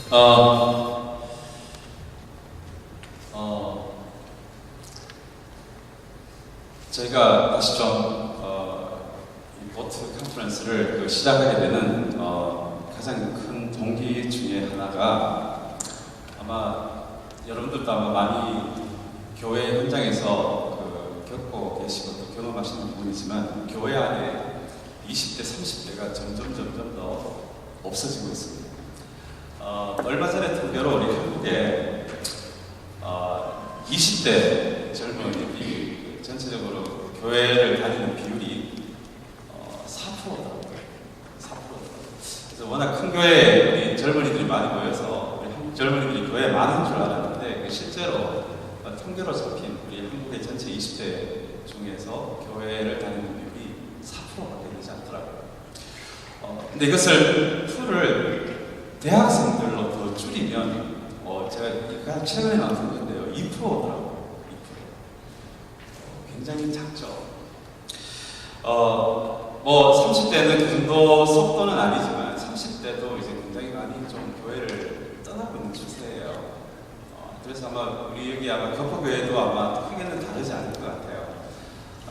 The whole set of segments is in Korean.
어, 어, 저희가 다시 이 보트 컨퍼런스를 시작하게 되는 가장 큰 동기 중에 하나가 아마 여러분들도 아마 많이 교회 현장에서 겪고 계시고 또 경험하시는 부분이지만 교회 안에 20대, 30대가 점점 더 없어지고 있습니다. 얼마 전에 통계로 우리 한국에 20대 젊은이들이 전체적으로 교회를 다니는 비율이 4%더라고요. 4%더라고요. 그래서 워낙 큰 교회에 우리 젊은이들이 많이 모여서 우리 한국 젊은이들이 교회에 많은 줄 알았는데 실제로 통계로 잡힌 우리 한국의 전체 20대 중에서 교회를 다니는 비율이 4%밖에 되지 않더라고요. 근데 이것을 풀을 대학생들로 더 줄이면 제가 최근에 나온 통계인데요, 2%더라고요. 2%. 굉장히 작죠. 30대는 그 정도 속도는 아니지만 30대도 이제 굉장히 많이 좀 교회를 떠나고 있는 추세예요. 그래서 아마 우리 여기 아마 교포교회도 아마 크게는 다르지 않을 것 같아요.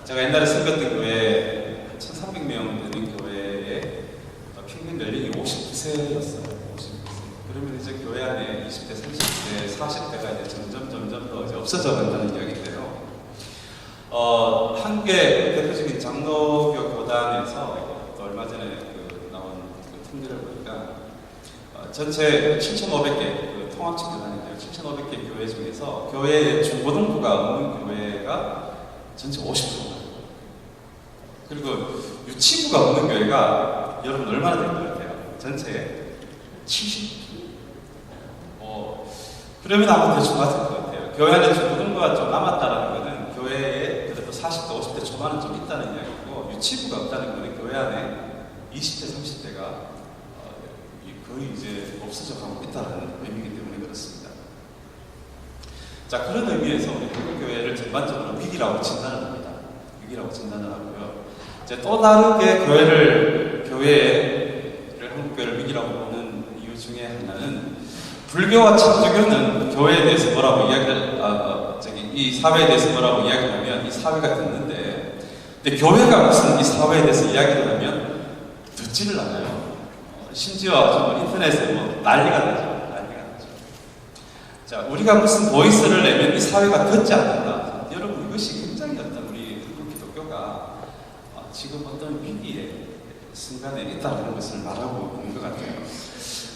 제가 옛날에 섬겼던 교회 1,300명 되는 교회에 평균 연령이 59세였어요. 59세. 그러면 이제 교회 안에 20대, 30대, 40대가 이제 점점 더 이제 없어져 간다는 이야기인데요. 한국의 대표적인 장로교 교단에서 또 얼마 전에 나온 통계를 보니까 전체 7,500개 통합식 교단인데요. 7,500개 교회 중에서 교회의 중고등부가 없는 교회가 전체 50%. 그리고 유치부가 없는 교회가 여러분 얼마나 될 것 같아요? 전체에 70%. 그러면 아마 대충 맞을 것 같아요. 교회 안에 중고등부가 좀 남았다라는 것은 교회에 그래도 40대, 50대 초반은 좀 있다는 이야기고 유치부가 없다는 것은 교회 안에 20대, 30대가 거의 이제 없어져 가고 있다는 의미이기 때문에 그렇습니다. 자, 그런 의미에서 우리 한국교회를 전반적으로 위기라고 진단을 합니다. 위기라고 진단을 하고요. 이제 또 다르게 교회를 한국교회를 위기라고 보는 이유 중에 하나는 불교와 천주교는 교회에 대해서 뭐라고 이 사회에 대해서 뭐라고 이야기를 하면 이 사회가 듣는데, 근데 교회가 무슨 이 사회에 대해서 이야기를 하면 듣지를 않아요. 심지어 인터넷에 난리가 나죠. 자, 우리가 무슨 보이스를 내면 이 사회가 듣지 않는다. 여러분, 이것이 굉장히 우리 한국 기독교가 지금 어떤 위기의 순간에 있다는 것을 말하고 있는 것 같아요.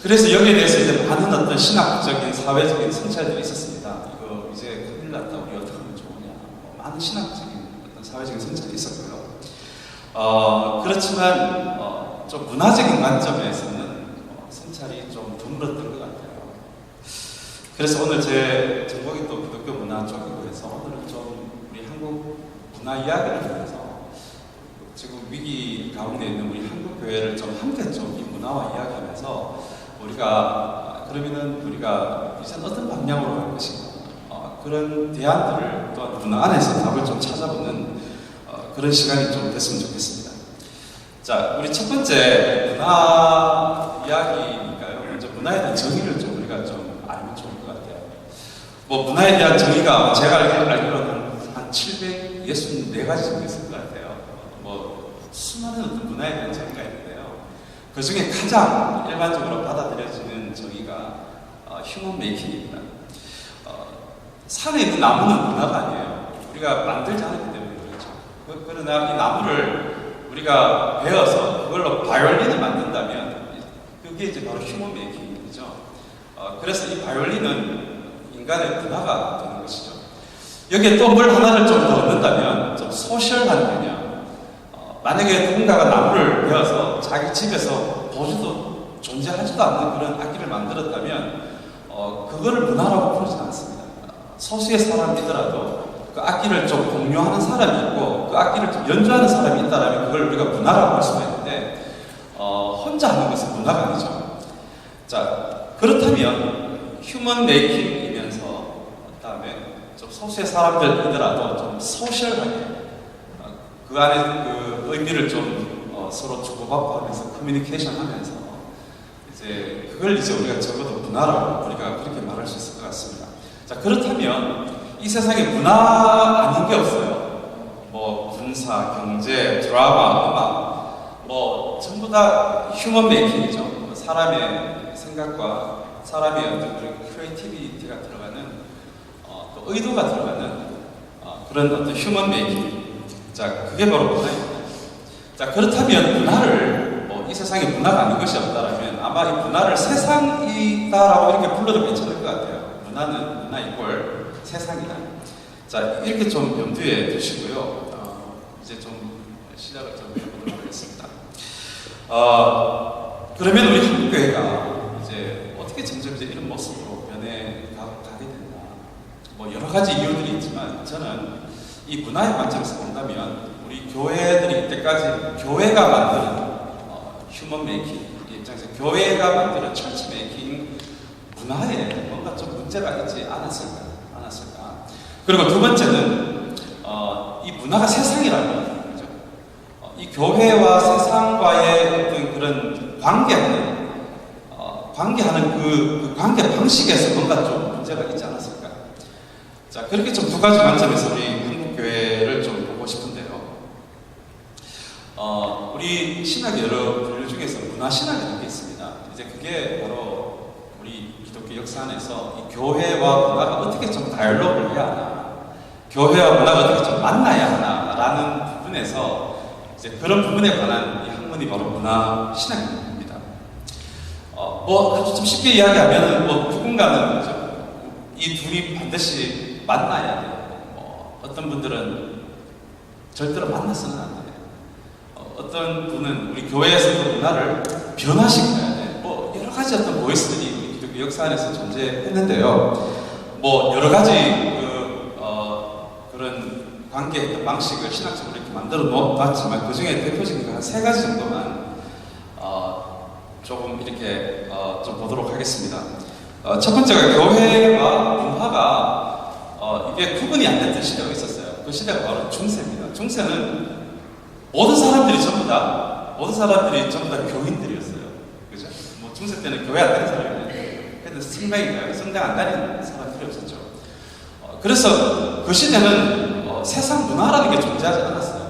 그래서 여기에 대해서 이제 많은 어떤 신학적인, 사회적인 성찰들이 있었습니다. 이거 이제 큰일 났다. 우리 어떻게 하면 좋으냐. 많은 신학적인 어떤 사회적인 성찰이 있었고요. 그렇지만 좀 문화적인 관점에서는 성찰이 좀 드물었던 것 같아요. 그래서 오늘 제 전공이 또 기독교 문화 쪽이고 해서 오늘은 좀 우리 한국 문화 이야기를 통해서 지금 위기 가운데 있는 우리 한국 교회를 좀 함께 좀 이 문화와 이야기하면서 그러면은 우리가 이제 어떤 방향으로 갈 것인가, 그런 대안들을 또한 문화 안에서 답을 좀 찾아보는 그런 시간이 좀 됐으면 좋겠습니다. 자, 우리 첫 번째 문화 이야기니까요. 먼저 문화에 대한 정의를 좀 우리가 좀 알면 좋을 것 같아요. 문화에 대한 정의가 제가 알기로는 한 764가지 정도 있을 것 같아요. 수많은 어떤 문화에 대한 정의가 있는데요. 그 중에 가장 일반적으로 받아들여지는 정의가 휴먼 메이킹입니다. 산에 있는 나무는 문화가 아니에요. 우리가 만들지 않았기 때문에 그렇죠. 그러나 이 나무를 우리가 베어서 그걸로 바이올린을 만든다면 그게 이제 바로 휴먼 메이킹이죠. 그래서 이 바이올린은 인간의 문화가 되는 것이죠. 여기에 또 뭘 하나를 좀 더 얻는다면 좀 소셜한 개념. 만약에 누군가가 나무를 베어서 자기 집에서 보지도 존재하지도 않는 그런 악기를 만들었다면 그거를 문화라고 부르지 않습니다. 소수의 사람이더라도 그 악기를 좀 공유하는 사람이 있고 그 악기를 좀 연주하는 사람이 있다면 그걸 우리가 문화라고 할 수가 있는데 혼자 하는 것은 문화가 아니죠. 자, 그렇다면 휴먼 메이킹이면서 그다음에 좀 소수의 사람들이더라도 좀 소셜하게 그 안에 그 의미를 좀 서로 주고받고 하면서 커뮤니케이션 하면서 이제 그걸 이제 우리가 적어도 문화라고 우리가 그렇게 말할 수 있을 것 같습니다. 자, 그렇다면 이 세상에 문화 아닌 게 없어요. 뭐 군사, 경제, 드라마, 음악, 뭐 전부 다 휴먼 메이킹이죠. 사람의 생각과 사람의 어떤 크리에이티비티가 들어가는 또 의도가 들어가는 그런 어떤 휴먼 메이킹. 자, 그게 바로 문화입니다. 자, 그렇다면 문화를 이 세상에 문화가 아닌 것이 없다라면 아마 이 문화를 세상이다라고 이렇게 불러도 괜찮을 것 같아요. 문화는 문화 이꼴 세상이다. 자, 이렇게 좀 염두에 두시고요. 이제 좀 시작을 좀 해보도록 하겠습니다. 그러면 우리 한국교회가 이제 어떻게 점점 이제 이런 모습으로 변해가게 됐나? 뭐 여러 가지 이유들이 있지만 저는 이 문화의 관점에서 본다면 우리 교회들이 이때까지 교회가 만드는 휴먼 메이킹 입장에서 교회가 만드는 철치 메이킹 문화에 뭔가 좀 문제가 있지 않았을까? 그리고 두 번째는 이 문화가 세상이라는 거죠. 이 교회와 세상과의 어떤 그런 관계하는 그 관계 방식에서 뭔가 좀 문제가 있지 않았을까? 자, 그렇게 좀 두 가지 관점에서 우리 한국 교회를 좀 보고 싶은데요. 우리 신학의 여러 분류 중에서 문화신학이라는 게 있습니다. 이제 그게 바로 우리 기독교 역사 안에서 이 교회와 문화가 어떻게 좀 다이얼로그를 해야 하나, 교회와 문화가 어떻게 좀 만나야 하나라는 부분에서 이제 그런 부분에 관한 이 학문이 바로 문화신학입니다. 뭐 아주 좀 쉽게 이야기하면 뭐 누군가는 이 둘이 반드시 만나야 돼요. 어떤 분들은 절대로 만나서는 안 돼요. 어떤 분은 우리 교회에서 그 문화를 변화시켜야 돼. 뭐 여러 가지 어떤 보이스들이 우리 기독교 역사 안에서 존재했는데요. 뭐 여러 가지 그런 관계 방식을 신학적으로 이렇게 만들어 놓았지만 그 중에 대표적인 한 세 가지 정도만 조금 이렇게 좀 보도록 하겠습니다. 첫 번째가 교회와 문화가 이게 구분이 안 됐던 시대가 있었어요. 그 시대가 바로 중세입니다. 중세는 모든 사람들이 전부 다 교인들이었어요. 그죠? 뭐 중세 때는 교회 안 다니는 사람이 근데 성당 안 다니는 사람들이 없었죠. 그래서 그 시대는 세상 문화라는 게 존재하지 않았어요.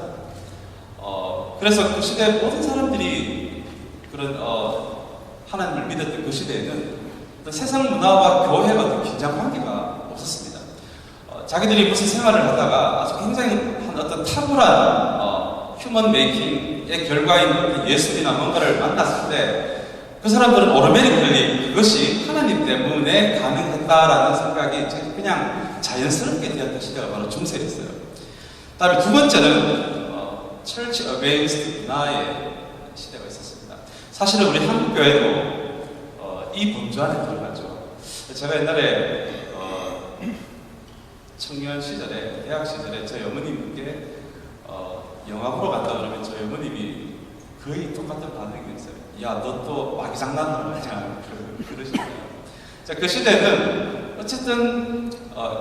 그래서 그 시대 모든 사람들이 그런 하나님을 믿었던 그 시대에는 세상 문화와 교회의 어떤 긴장 관계가 없었습니다. 자기들이 무슨 생활을 하다가 아주 굉장히 어떤 탁월한 휴먼 메이킹의 결과인 예술이나 뭔가를 만났을 때 그 사람들은 오르메리컬리 그것이 하나님 때문에 가능했다라는 생각이 그냥 자연스럽게 되었던 시대가 바로 중세였어요. 다음에 두 번째는 철치 어게인스트 문화의 시대가 있었습니다. 사실은 우리 한국교회도 이 범주 안에 들어가죠. 제가 옛날에 청년 시절에, 대학 시절에 저희 어머님께 영화 보러 간다 그러면 저희 어머님이 거의 똑같은 반응이었어요. 야, 너 또 마귀 장난을 하냐 그러시잖아요. 자, 그 시대는 어쨌든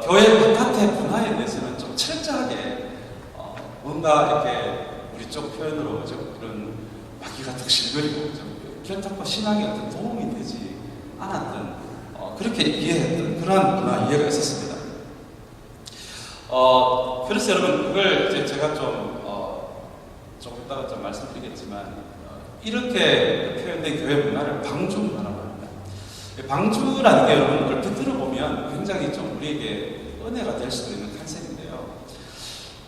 교회 바깥의 문화에 대해서는 좀 철저하게 뭔가 이렇게 우리 쪽 표현으로 좀 그런 마귀가 득실거리고 좀 결탁과 신앙에 어떤 도움이 되지 않았던 그렇게 이해했던 그런 문화 이해가 있었습니다. 그래서 여러분 그걸 이제 제가 좀 이따가 좀 말씀드리겠지만 이렇게 표현된 교회 문화를 방주 문화라고 합니다. 방주라는 게 여러분 얼핏 들어보면 굉장히 좀 우리에게 은혜가 될 수도 있는 컨셉인데요.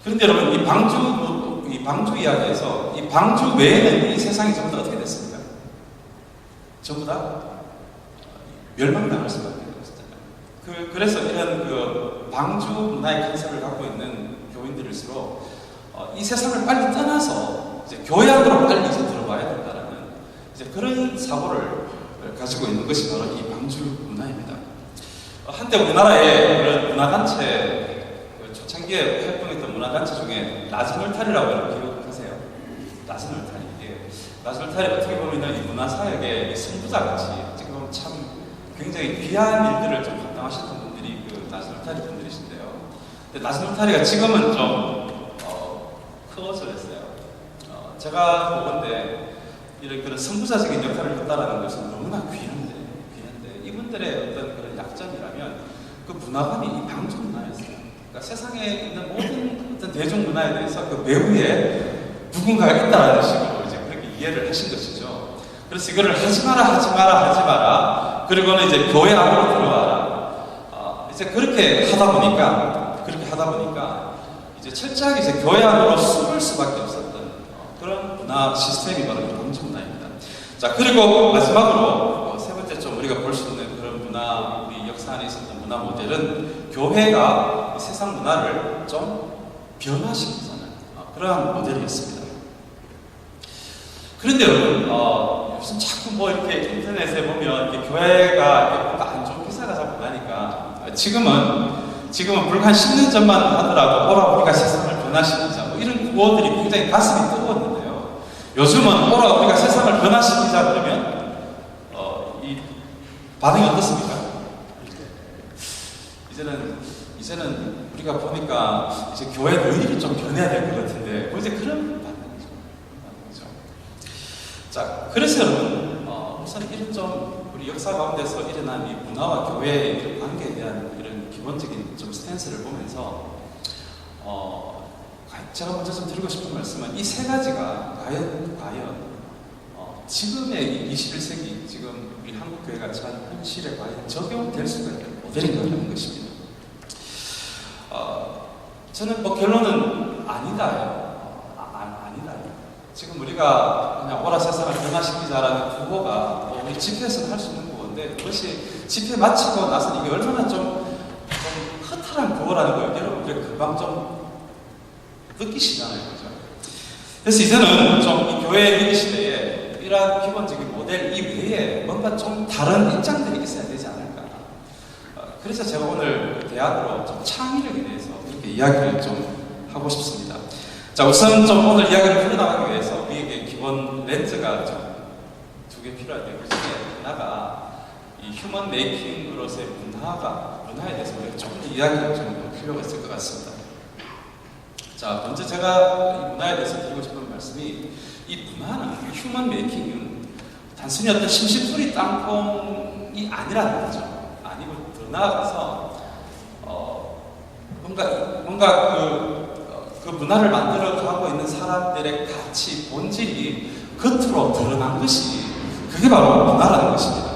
그런데 여러분 이 방주 이야기에서 이 방주 외에는 이 세상이 전부 다 어떻게 됐습니까? 전부 다 멸망당할 수밖에 없었잖아요. 그래서 이런 그 방주 문화의 컨셉을 갖고 있는 교인들일수록 이 세상을 빨리 떠나서 이제 교회 안으로 빨리 이제 들어가야 된다라는 이제 그런 사고를 가지고 있는 것이 바로 이 방주 문화입니다. 한때 우리나라의 그런 문화단체 초창기에 활동했던 문화단체 중에 라즈널탈이라고 여러분 기억하세요? 라즈널탈 이게 라즈널탈이 어떻게 보면 이 문화사역의 선두자같이 어떻게 보면 참 굉장히 귀한 일들을 좀 감당하셨던 분들이 그 라즈널탈이 분들이신데요. 근데 라즈널탈이가 지금은 좀 클로즈를 했어요. 제가 보건데 이런 그런 선구자적인 역할을 했다라는 것은 너무나 귀한데 이분들의 어떤 그런 약점이라면 그 문화관이 이 방주 문화였어요. 그러니까 세상에 있는 모든 어떤 대중 문화에 대해서 그 배후에 누군가가 있다라는 식으로 이제 그렇게 이해를 하신 것이죠. 그래서 이거를 하지 마라. 그리고는 이제 교회 안으로 들어와라. 이제 그렇게 하다 보니까 이제 철저하게 이제 교회 안으로 숨을 수밖에 없었던 그런 문화 시스템이 바로 방주 문화입니다. 자, 그리고 마지막으로 세 번째 좀 우리가 볼 수 있는 그런 문화, 우리 역사 안에 있었던 문화 모델은 교회가 세상 문화를 좀 변화시키는 그러한 모델이었습니다. 그런데 여러분, 요즘 자꾸 뭐 이렇게 인터넷에 보면 이렇게 교회가 이렇게 뭔가 안 좋은 기사가 자꾸 나니까 지금은 불과 한 10년 전만 하더라도 오라 우리가 세상을 변화시키자 뭐 이런 구호들이 굉장히 가슴이 뜨거웠는데요. 요즘은 오라 우리가 세상을 변화시키자 그러면 이 반응이 어떻습니까? 이제는 우리가 보니까 이제 교회 너희들이 좀 변해야 될 것 같은데 뭐 이제 그런 반응이죠. 자, 그래서 여러분 우선 이런 좀 우리 역사 가운데서 일어난 이 문화와 교회의 관계에 대한 이런 기본적인 좀 스탠스를 보면서 제가 먼저 좀 드리고 싶은 말씀은 이 세 가지가 과연 지금의 21세기 지금 우리 한국 교회가 처한 현실에 과연 적용될 수가 있는 모델인가 하는 것입니다. 저는 뭐 결론은 아니다요. 아니다. 지금 우리가 그냥 오라 세상을 변화시키자라는 구호가 우리 집회에서는 할 수 있는 구호인데 그것이 집회 마치고 나서 이게 얼마나 좀 허탈한 구호라는 걸 여러분들이 금방 좀 느끼시잖아요. 그죠? 그래서 이제는 좀 이 교회 위기 시대에 이러한 기본적인 모델 이외에 뭔가 좀 다른 입장들이 있어야 되지 않을까. 그래서 제가 오늘 대안으로 좀 창의력에 대해서 이렇게 이야기를 좀 하고 싶습니다. 자, 우선 좀 오늘 이야기를 풀어나가기 위해서 우리에게 기본 렌즈가 좀 두 개 필요한데 그 중에 하나가 이 휴먼 메이킹으로서의 문화에 대해서 우리가 조금 더 이야기를 좀 할 필요가 있을 것 같습니다. 자, 먼저 제가 이 문화에 대해서 드리고 싶은 말씀이 이 문화는, 휴먼 메이킹은 단순히 어떤 심심풀이 땅콩이 아니라는 거죠. 아니고 더 나아가서 뭔가 그 문화를 만들어가고 있는 사람들의 가치, 본질이 겉으로 드러난 것이 그게 바로 문화라는 것입니다.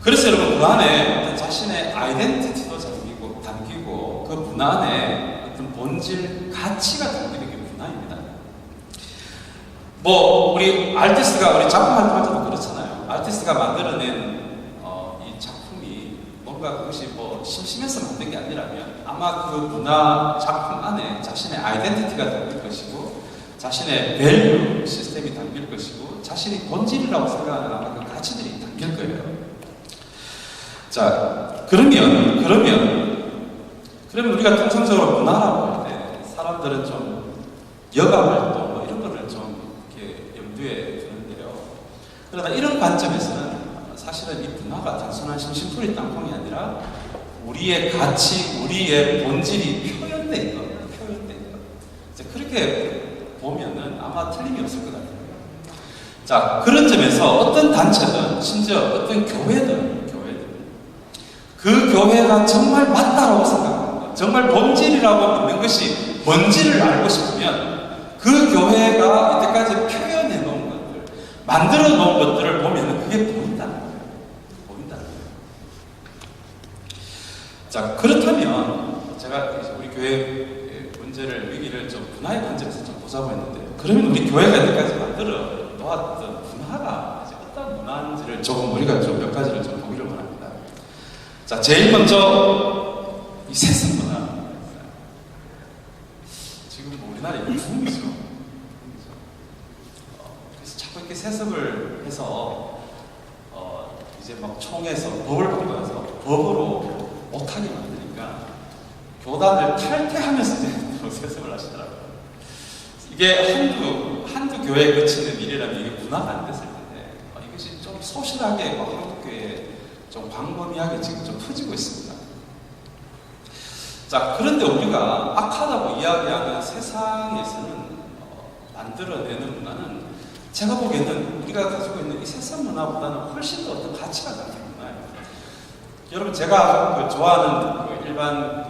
그래서 여러분 그 안에 자신의 아이덴티티도 담기고 그 문화 안에 어떤 본질, 가치가 담기는 게 문화입니다. 뭐 우리 아티스트가 우리 작품 활동할 때도 그렇잖아요. 아티스트가 만들어낸 이 작품이 뭔가 그것이 뭐 심심해서 만든 게 아니라면 아마 그 문화 작품 안에 자신의 아이덴티티가 담길 것이고 자신의 밸류 시스템이 담길 것이고 자신이 본질이라고 생각하는 아마 그 가치들이 담길 거예요. 자, 그러면 우리가 통상적으로 문화라고 할 때 사람들은 좀 여가활동 뭐 이런 거를 좀 이렇게 염두에 두는데요. 그러나 이런 관점에서는 사실은 이 문화가 단순한 심심풀이 땅콩이 아니라 우리의 가치, 우리의 본질이 표현된 것. 이제 그렇게 보면은 아마 틀림이 없을 것 같아요. 자, 그런 점에서 어떤 단체든 심지어 어떤 교회든 그 교회가 정말 맞다라고 생각합니다. 정말 본질이라고 믿는 것이 뭔지를 알고 싶으면 그 교회가 이때까지 표현해 놓은 것들, 만들어 놓은 것들을 보면 그게 보인다는 거예요. 자, 그렇다면 제가 우리 교회 문제를, 위기를 좀 문화의 관점에서 좀 보자고 했는데 그러면 우리 교회가 이때까지 만들어 놓았던 문화가 이제 어떤 문화인지를 조금 우리가 좀 몇 가지를 좀 보기를 원합니다. 자, 제일 먼저 이 세습 문화. 지금 뭐 우리나라에 붐이죠. 그래서 자꾸 이렇게 세습을 해서 이제 막 총에서 법을 바꿔서 법으로 못하게 만드니까 교단을 탈퇴하면서 이제 세습을 하시더라고요. 이게 한두 교회에 그치는 일이라면 이게 문화가 안 됐을 텐데 이것이 좀 소실하게 한국 교회에 좀 광범위하게 지금 좀 퍼지고 있습니다. 자, 그런데 우리가 악하다고 이야기하는 세상에서는 만들어내는 문화는 제가 보기에는 우리가 가지고 있는 이 세상 문화보다는 훨씬 더 어떤 가치가 가진 문화예요. 여러분, 제가 좋아하는 일반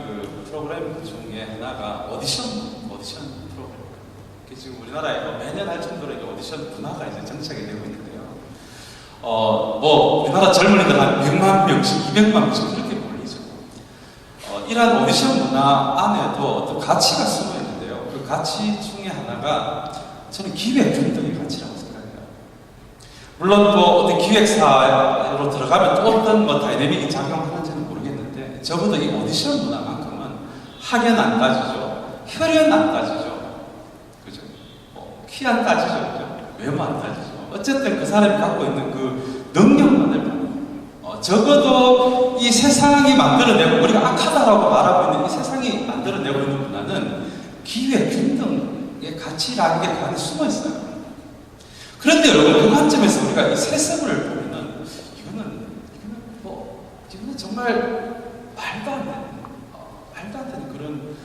프로그램 중에 하나가 오디션 프로그램. 지금 우리나라에 매년 할 정도로 오디션 문화가 이제 정착이 되고 있는데요. 우리나라 젊은이들 한 100만 명씩, 200만 명씩 그렇게 몰리죠. 이러한 오디션 문화 안에도 어떤 가치가 숨어 있는데요. 그 가치 중에 하나가 저는 기획균등의 가치라고 생각해요. 물론 어떤 기획사로 들어가면 또 어떤 다이내믹이 작용하는지는 모르겠는데, 적어도 이 오디션 문화만큼은 학연 안 따지죠, 혈연 안 따지죠, 그죠? 키 안 따지죠, 그죠? 외모 안 따지죠. 어쨌든 그 사람이 갖고 있는 그 능력만을 보고, 적어도 이 세상이 만들어내고, 우리가 악하다라고 말하고 있는 이 세상이 만들어내고 있는 문화는 기획균등의 가치라는 게 그 안에 숨어 있어요. 그런데 여러분, 그 관점에서 우리가 이 세습을 보면은 이거는 정말 말도 안 되는 그런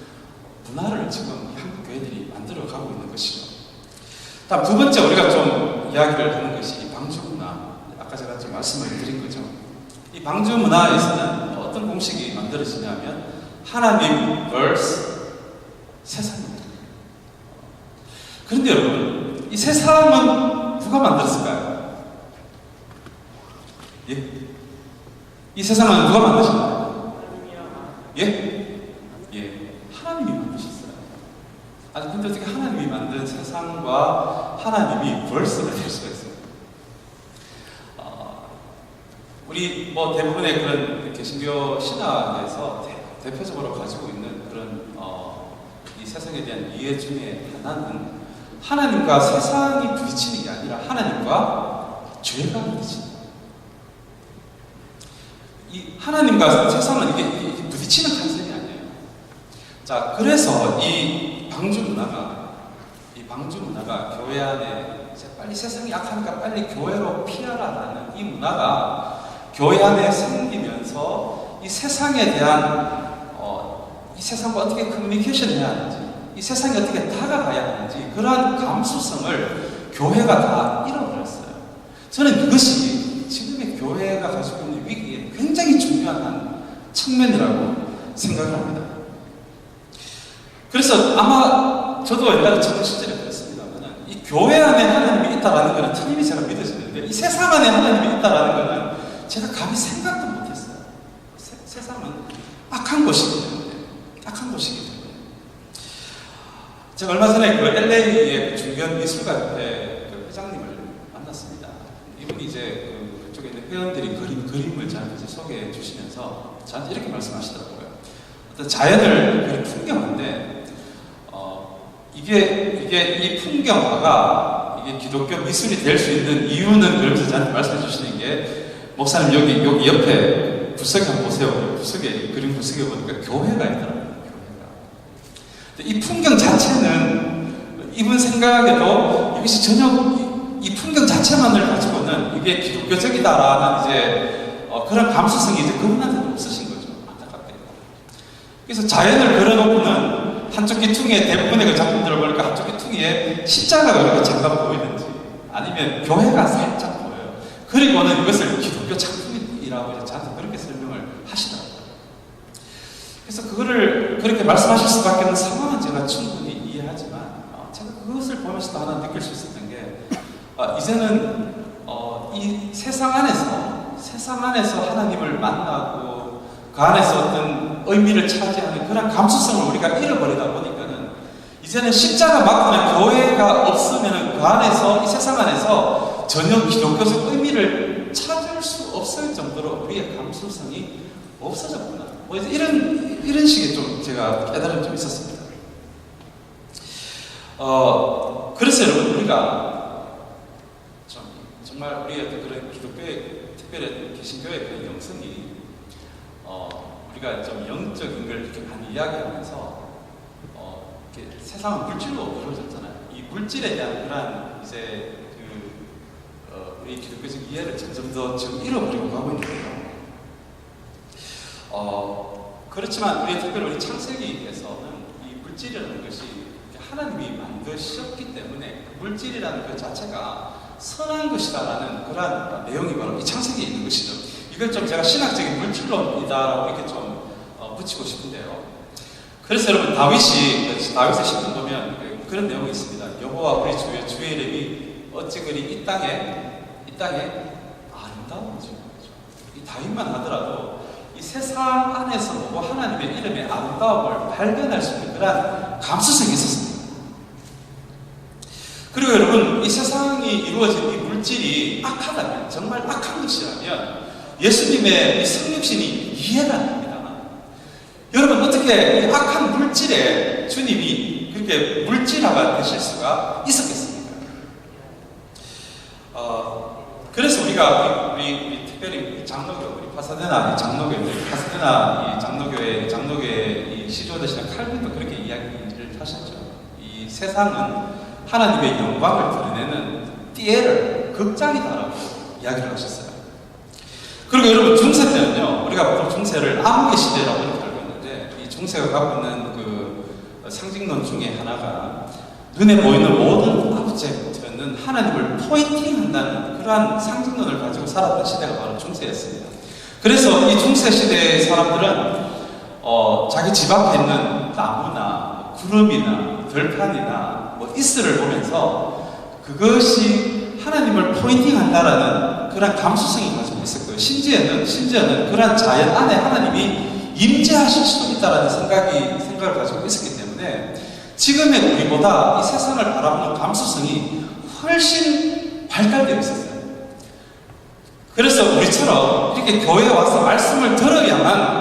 문화를 지금 한국 교회들이 만들어가고 있는 것이죠. 다음 두 번째 우리가 좀 이야기를 하는 것이 이 방주 문화. 아까 제가 좀 말씀을 드린 거죠. 이 방주 문화에서는 어떤 공식이 만들어지냐면 하나님 vs 세상입니다. 그런데 여러분, 이 세상은 누가 만들었을까요? 예? 이 세상은 누가 만드셨나요? 예? 예, 하나님이 만드셨어요. 아니, 근데 어떻게 하나님이 만든 세상과 하나님이 벌써가 될 수가 있어요? 우리 대부분의 그런 개신교 신학에서 대표적으로 가지고 있는 그런 이 세상에 대한 이해 중에 하나는 하나님과 세상이 부딪히는 게 아니라 하나님과 죄가 부딪히는 거예요. 이 하나님과 세상은 이게 부딪히는 컨셉이 아니에요. 자, 그래서 이 방주 문화가 교회 안에 빨리 세상이 악하니까 빨리 교회로 피하라라는 이 문화가 교회 안에 생기면서 이 세상에 대한 이 세상과 어떻게 커뮤니케이션 해야 하는지, 이 세상에 어떻게 다가가야 하는지 그러한 감수성을 교회가 다 잃어버렸어요. 저는 이것이 지금의 교회가 가지고 있는 위기에 굉장히 중요한 측면이라고 생각을 합니다. 그래서 아마 저도 옛날에 젊은 시절에 그랬습니다만, 이 교회 안에 하나님이 있다라는 것은 틀림이 제가 믿어지는데, 이 세상 안에 하나님이 있다라는 것은 제가 감히 생각도 못했어요. 세상은 악한 곳이기 때문에. 제가 얼마 전에 LA의 중견 미술가협회 회장님을 만났습니다. 이분이 이제 그쪽에 있는 회원들이 그림을 저한테 소개해 주시면서 저한테 이렇게 말씀하시더라고요. 어떤 자연을 그린 풍경인데, 이게 이 풍경화가 이게 기독교 미술이 될 수 있는 이유는, 그러면서 저한테 말씀해 주시는 게, 목사님 여기 옆에 구석에 한번 보세요. 그림 구석에 보니까 교회가 있더라고요. 이 풍경 자체는 이분 생각에도 이것이 전혀 이 풍경 자체만을 가지고는 이게 기독교적이다라는 이제 그런 감수성이 이제 그분한테도 없으신 거죠. 안타깝게. 그래서 자연을 그려놓고는 한쪽 귀퉁이에 대부분의 그 작품들을 보니까 한쪽 귀퉁이에 십자가가 이렇게 잠깐 보이는지, 아니면 교회가 살짝 보여요. 그리고는 이것을 기독교 작품이라고 이제 저한테 그렇게 설명을 하시더라고요. 그래서 그거를 그렇게 말씀하실 수밖에 없는 상황은 제가 충분히 이해하지만, 제가 그것을 보면서도 하나 느낄 수 있었던 게, 이제는 이 세상 안에서 하나님을 만나고 그 안에서 어떤 의미를 차지하는 그런 감수성을 우리가 잃어버리다 보니까는, 이제는 십자가 맞고는 교회가 없으면 그 안에서, 이 세상 안에서 전혀 기독교적 의미를 찾을 수 없을 정도로 우리의 감수성이 없어졌구나. 이런 식의 좀 제가 깨달음이 좀 있었습니다. 그래서 여러분, 우리가 정말 우리의 어떤 그런 기독교의, 특별히 개신교의 그런 영성이, 우리가 좀 영적인 걸 이렇게 많이 이야기하면서, 이렇게 세상은 물질로 이루어졌잖아요. 이 물질에 대한 그런 이제 우리 기독교적 이해를 점점 더 지금 잃어버리고 가고 있는데요. 그렇지만 특별히 우리 창세기에서는 이 물질이라는 것이 하나님이 만드셨기 때문에 물질이라는 그 자체가 선한 것이다라는 그런 내용이 바로 이 창세기에 있는 것이죠. 이걸 좀 제가 신학적인 물질론이다라고 이렇게 좀 붙이고 싶은데요. 그래서 여러분 다윗의 시편 보면 그런 내용이 있습니다. 여호와 우리 주의 이름이 어찌 그리 이 땅에 아름다운지. 이 다윗만 하더라도 이 세상 안에서 보고 하나님의 이름의 아름다움을 발견할 수 있는 그런 감수성이 있었습니다. 그리고 여러분, 이 세상이 이루어진 이 물질이 악하다면, 정말 악한 것이라면 예수님의 이 성육신이 이해가 안 됩니다. 여러분, 어떻게 이 악한 물질에 주님이 그렇게 물질화가 되실 수가 있었겠습니까? 그래서 우리가 우리 특별히 장로교, 우리 파사데나 장로교의 시조 되시는 칼빈도 그렇게 이야기를 하셨죠. 이 세상은 하나님의 영광을 드러내는 띠에를 극장이다라고 이야기를 하셨어요. 그리고 여러분, 중세 때는요, 우리가 보통 중세를 암흑의 시대라고 이렇게 알고 있는데, 이 중세가 갖고 있는 그 상징론 중에 하나가 눈에 보이는 모든 오브젝트는 하나님을 포인팅한다는 그러한 상징론을 가지고 살았던 시대가 바로 중세였습니다. 그래서 이 중세 시대의 사람들은 자기 집 앞에 있는 나무나 구름이나 들판이나 이슬을 보면서 그것이 하나님을 포인팅한다라는 그런 감수성이 가지고 있었고요. 심지어는 그런 자연 안에 하나님이 임재하실 수도 있다라는 생각을 가지고 있었기 때문에 지금의 우리보다 이 세상을 바라보는 감수성이 훨씬 발달되어 있었어요. 그래서 우리처럼 이렇게 교회에 와서 말씀을 들어야만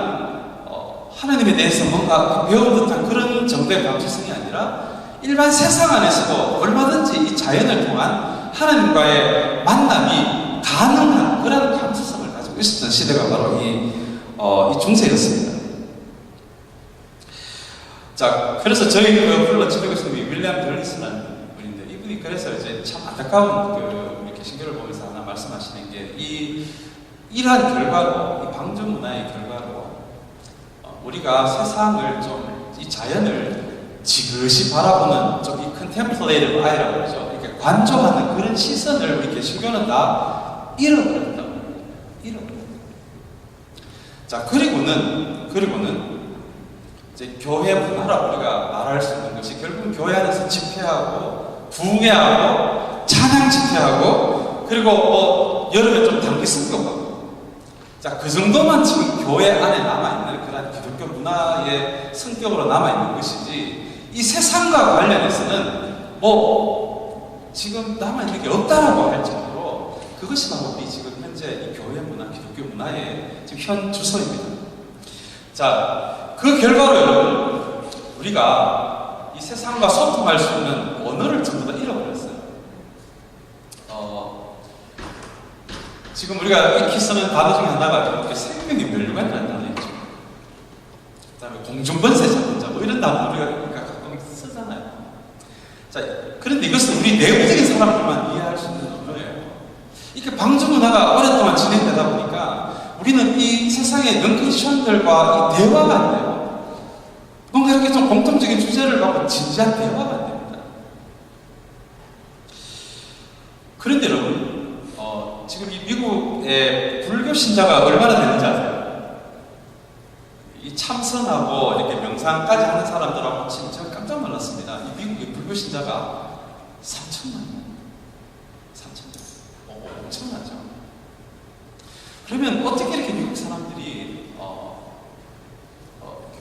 하나님에 대해서 뭔가 배운 듯한 그런 정도의 감수성이 아니라 일반 세상 안에서도 얼마든지 이 자연을 통한 하나님과의 만남이 가능한 그런 감수성을 가지고 있었던 시대가 바로 이 중세였습니다. 자, 그래서 저희 훌러 지도교수님이 윌리엄 덜리스라는 분인데, 이분이 그래서 이제 참 안타까운 우리 개신교를 보면서 하나 말씀하시는 게 이러한 결과로, 이 방주 문화의 결과로 우리가 세상을 좀, 이 자연을 지그시 바라보는 좀 이 컨템플레이티브 아이라고 그러죠. 이렇게 관조하는 그런 시선을 우리 개신교는 다 잃어버렸다고. 자, 그리고는 이제 교회 문화라고 우리가 말할 수 있는 것이 결국은 교회 안에서 집회하고 부흥회하고 찬양 집회하고 그리고 여름에 좀 단기 성교하고, 자, 그 정도만 지금 교회 안에 남아있는 그런 기독교 문화의 성격으로 남아있는 것이지, 이 세상과 관련해서는 지금 남아있는 게 없다라고 할 정도로 그것이 바로 우리 지금 현재 이 교회 문화, 기독교 문화의 지금 현 주소입니다. 자, 그 결과로 여러분, 우리가 이 세상과 소통할 수 있는 언어를 전부 다 잃어버렸어요. 지금 우리가 익히 쓰는 단어 중에 하나가 생명의 멸류관이라는 단어였죠. 그 다음에 공중번세자본자 이런 단어 우리가 가끔 쓰잖아요. 자, 그런데 이것은 우리 내부적인 사람들만 이해할 수 있는 언어예요. 이렇게 방주 문화가 오랫동안 진행되다 보니까 우리는 이 세상의 넌크리스천들과 이 대화가 안 돼요. 뭔가 이렇게 좀 공통적인 주제를 갖고 진지한 대화가 안 됩니다. 그런데 여러분, 지금 이 미국의 불교 신자가 얼마나 되는지 아세요? 이 참선하고 이렇게 명상까지 하는 사람들하고 진짜 깜짝 놀랐습니다. 이 미국의 불교 신자가 3천만 명. 3천만 명. 엄청나죠? 그러면 어떻게 이렇게 미국 사람들이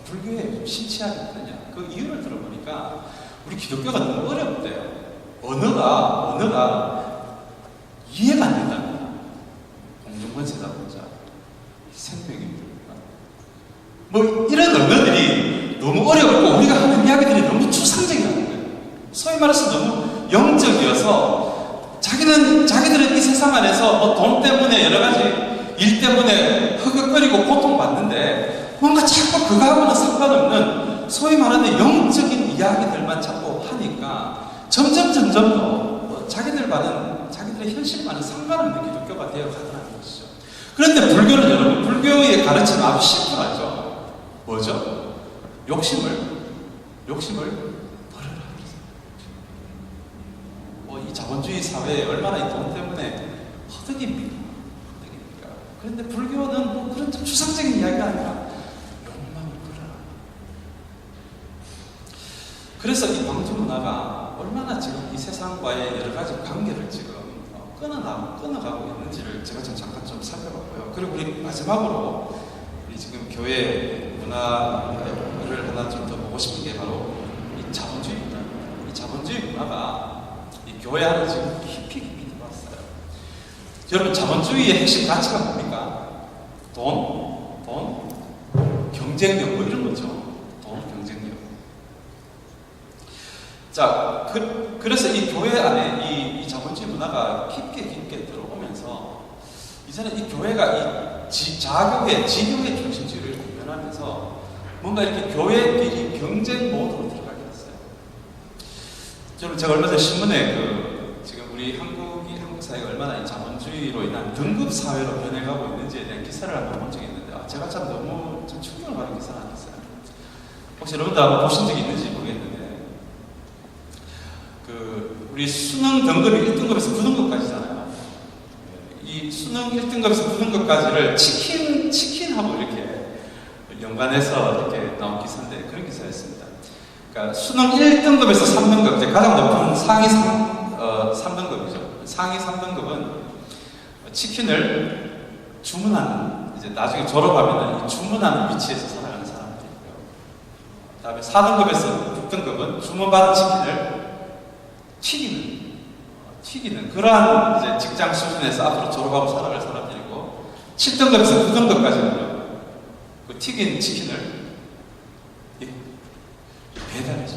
불교에 심취하게 되느냐? 그 이유를 들어보니까 우리 기독교가 너무 어렵대요. 언어가 이해가 안 된답니다. 공중번세자본자, 생명의 멸류관, 이런 언어들이 너무 어렵고 우리가 하는 이야기들이 너무 추상적이라는 거예요. 소위 말해서 너무 영적이어서 자기들은 이 세상 안에서 돈 때문에 여러 가지 일 때문에 허걱거리고 고통받는데 뭔가 자꾸 그거하고는 상관없는 소위 말하는 영적인 이야기들만 자꾸 하니까 점점 더 자기들의 현실과는 상관없는 기독교가 되어 가더라는 것이죠. 그런데 불교는 여러분, 불교의 가르침은 아주 심플하죠. 뭐죠? 욕심을 버려라. 이 자본주의 사회에 얼마나 이 돈 때문에 허덕입니까? 그런데 불교는 뭐 그런 좀 추상적인 이야기가 아니라 욕망을 끌어라. 그래서 이 광주 문화가 얼마나 지금 이 세상과의 여러 가지 관계를 지금 끊어가고 있는지를 제가 좀 잠깐 좀 살펴봤고요. 그리고 우리 마지막으로 우리 지금 교회 문화를 하나 좀 더 보고 싶은 게 바로 이 자본주의 문화. 이 자본주의 문화가 이 교회 안에 지금 깊이 들어왔어요. 여러분, 자본주의의 핵심 가치가 뭡니까? 돈, 경쟁력 뭐 이런 거죠. 돈, 경쟁력. 자, 그래서 이 교회 안에 이 자본주의 문화가 깊게 들어오면서 이제는 이 교회가 이 자격의 지교의 중심주의를 구현하면서 뭔가 이렇게 교회끼리 경쟁 모드로 들어가게 됐어요. 여러분, 제가 얼마 전에 신문에 지금 우리 한국 사회가 얼마나 이 자본주의로 인한 등급 사회로 변해가고 있는지에 대한 기사를 한번 본 적이 있는데 제가 참 너무 좀 충격을 받은 기사를 안 했어요. 혹시 여러분들 한번 보신 적이 있는지 모르겠는데 우리 수능 등급이 1등급에서 9등급까지잖아요. 이 수능 1등급에서 9등급까지를 치킨하고 이렇게 연관해서 이렇게 나온 기사인데 그런 기사였습니다. 그러니까 수능 1등급에서 3등급, 이제 가장 높은 상위 3등급이죠. 상위 3등급은 치킨을 주문하는, 이제 나중에 졸업하면 이 주문하는 위치에서 살아가는 사람들이고요. 다음에 4등급에서 6등급은 주문받은 치킨을 튀기는 그러한 이제 직장 수준에서 앞으로 졸업하고 살아갈 사람들이고, 7등급에서 9등급까지는 그 튀긴 치킨을 배달해줘.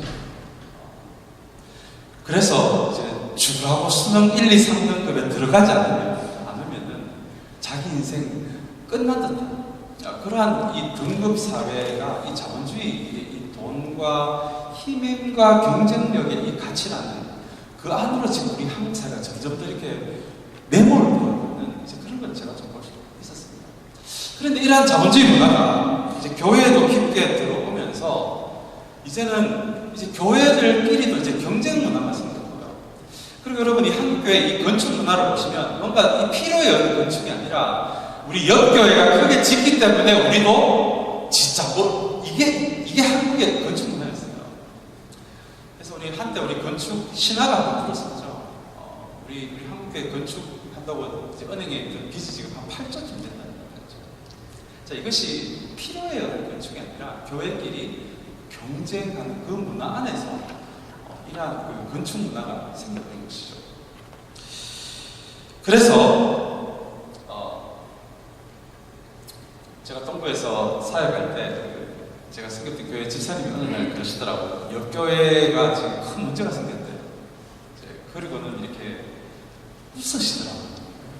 그래서 이제 주하고 수능 1, 2, 3등급에 들어가지 않으면은 자기 인생 끝난 듯한 그러한 이 등급 사회가 이 자본주의, 이 돈과 힘과 경쟁력의 이 가치라는 그 안으로 지금 우리 한국 사회가 점점 더 이렇게 매몰되어 있는 이제 그런 걸 제가 좀 볼 수 있었습니다. 그런데 이러한 자본주의 문화가 이제 교회에도 깊게 들어오면서 이제는 이제 교회들끼리도 이제 경쟁 문화가 생겼고요. 그리고 여러분이 한국교회 이 건축 문화를 보시면 뭔가 이 필요에 의한 건축이 아니라 우리 옆교회가 크게 짓기 때문에 우리도 진짜 이게 한국의 건축 문화였어요. 그래서 우리 한때 우리 건축 신화가 한번 들었었죠. 우리 한국교회 건축한다고 이제 은행에 빚이 지금 한 8조쯤 된다는 거죠. 자, 이것이 필요에 의한 건축이 아니라 교회끼리 경쟁하는 그 문화 안에서 이러한 그 건축 문화가 생겼던 것이죠. 그래서 제가 동부에서 사역할 때 제가 섬겼던 교회 집사님이 어느 날 그러시더라고요. 옆 교회가 지금 큰 문제가 생겼대요. 그리고는 이렇게 웃으시더라고요.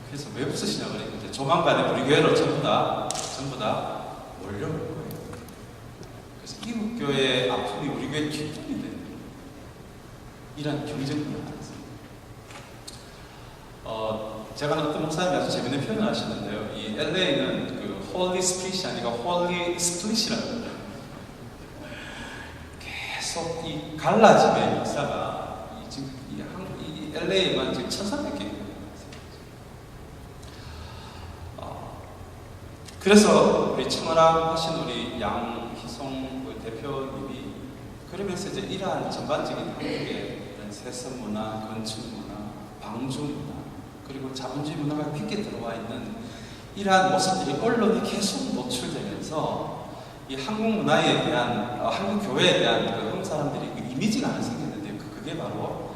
그래서 왜 웃으시냐고 그랬는데 조만간에 우리 교회로 전부 다 몰려올 거예요. 그래서 이국 교회의 아픔이 우리 교회의 기쁨이 되는 거예요. 이런 경쟁 문화가 있습니다. 제가 어떤 목사님이 아주 재밌는 표현을 하시는데요. 이 LA는 그 홀리 스플릿이 아니라 홀리 스플릿이라는 거예요. 계속 이 갈라짐의 역사가 지금 이 LA만 지금 1300개 있는 거예요. 그래서 우리 청어랑 하신 우리 양희송 대표님이 그러면서 이제 이러한 전반적인 한국의 이런 세습 문화, 건축 문화, 방주 문화, 그리고 자본주의 문화가 깊게 들어와 있는 이러한 모습들이 언론에 계속 노출되면서 이 한국 문화에 대한, 한국 교회에 대한 한국 사람들이 그 이미지가 하나 생겼는데 그게 바로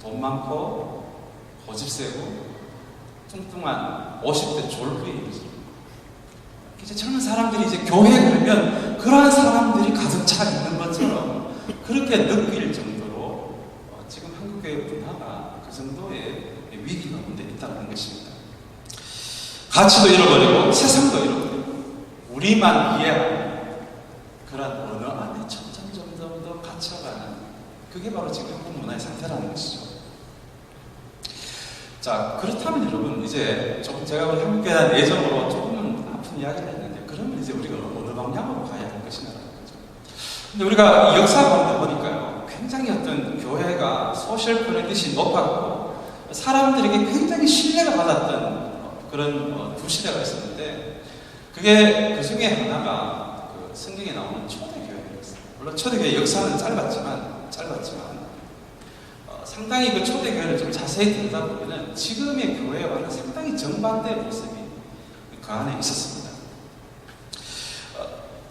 돈 많고 고집 세고 뚱뚱한 50대 졸부의 이미지. 이제 젊은 사람들이 이제 교회에 가면 그러한 사람들이 가득 차 있는 것처럼 그렇게 느낄 정도로 지금 한국교회 문화가 그 정도의 위기 가운데 있다는 것입니다. 가치도 잃어버리고 세상도 잃어버리고 우리만 이해하는 그런 언어 안에 점점 더 갇혀가는 그게 바로 지금 한국 문화의 상태라는 것이죠. 자, 그렇다면 여러분 이제 조금 제가 우리 한국교회에 대한 예정으로 조금은 아픈 이야기를 했는데 그러면 이제 우리가 어느 방향으로 가야 할 것이냐라는 거죠. 근데 우리가 이 역사 가운데 보니까요, 굉장히 어떤 교회가 소셜 크레딧이 높았고 사람들에게 굉장히 신뢰가 받았던 그런 두 시대가 있었는데, 그게 그 중에 하나가 그 성경에 나오는 초대교회였어요. 물론 초대교회 역사는 짧았지만 상당히 그 초대교회를 좀 자세히 들여다보면 지금의 교회와는 상당히 정반대의 모습이 그 안에 있었습니다.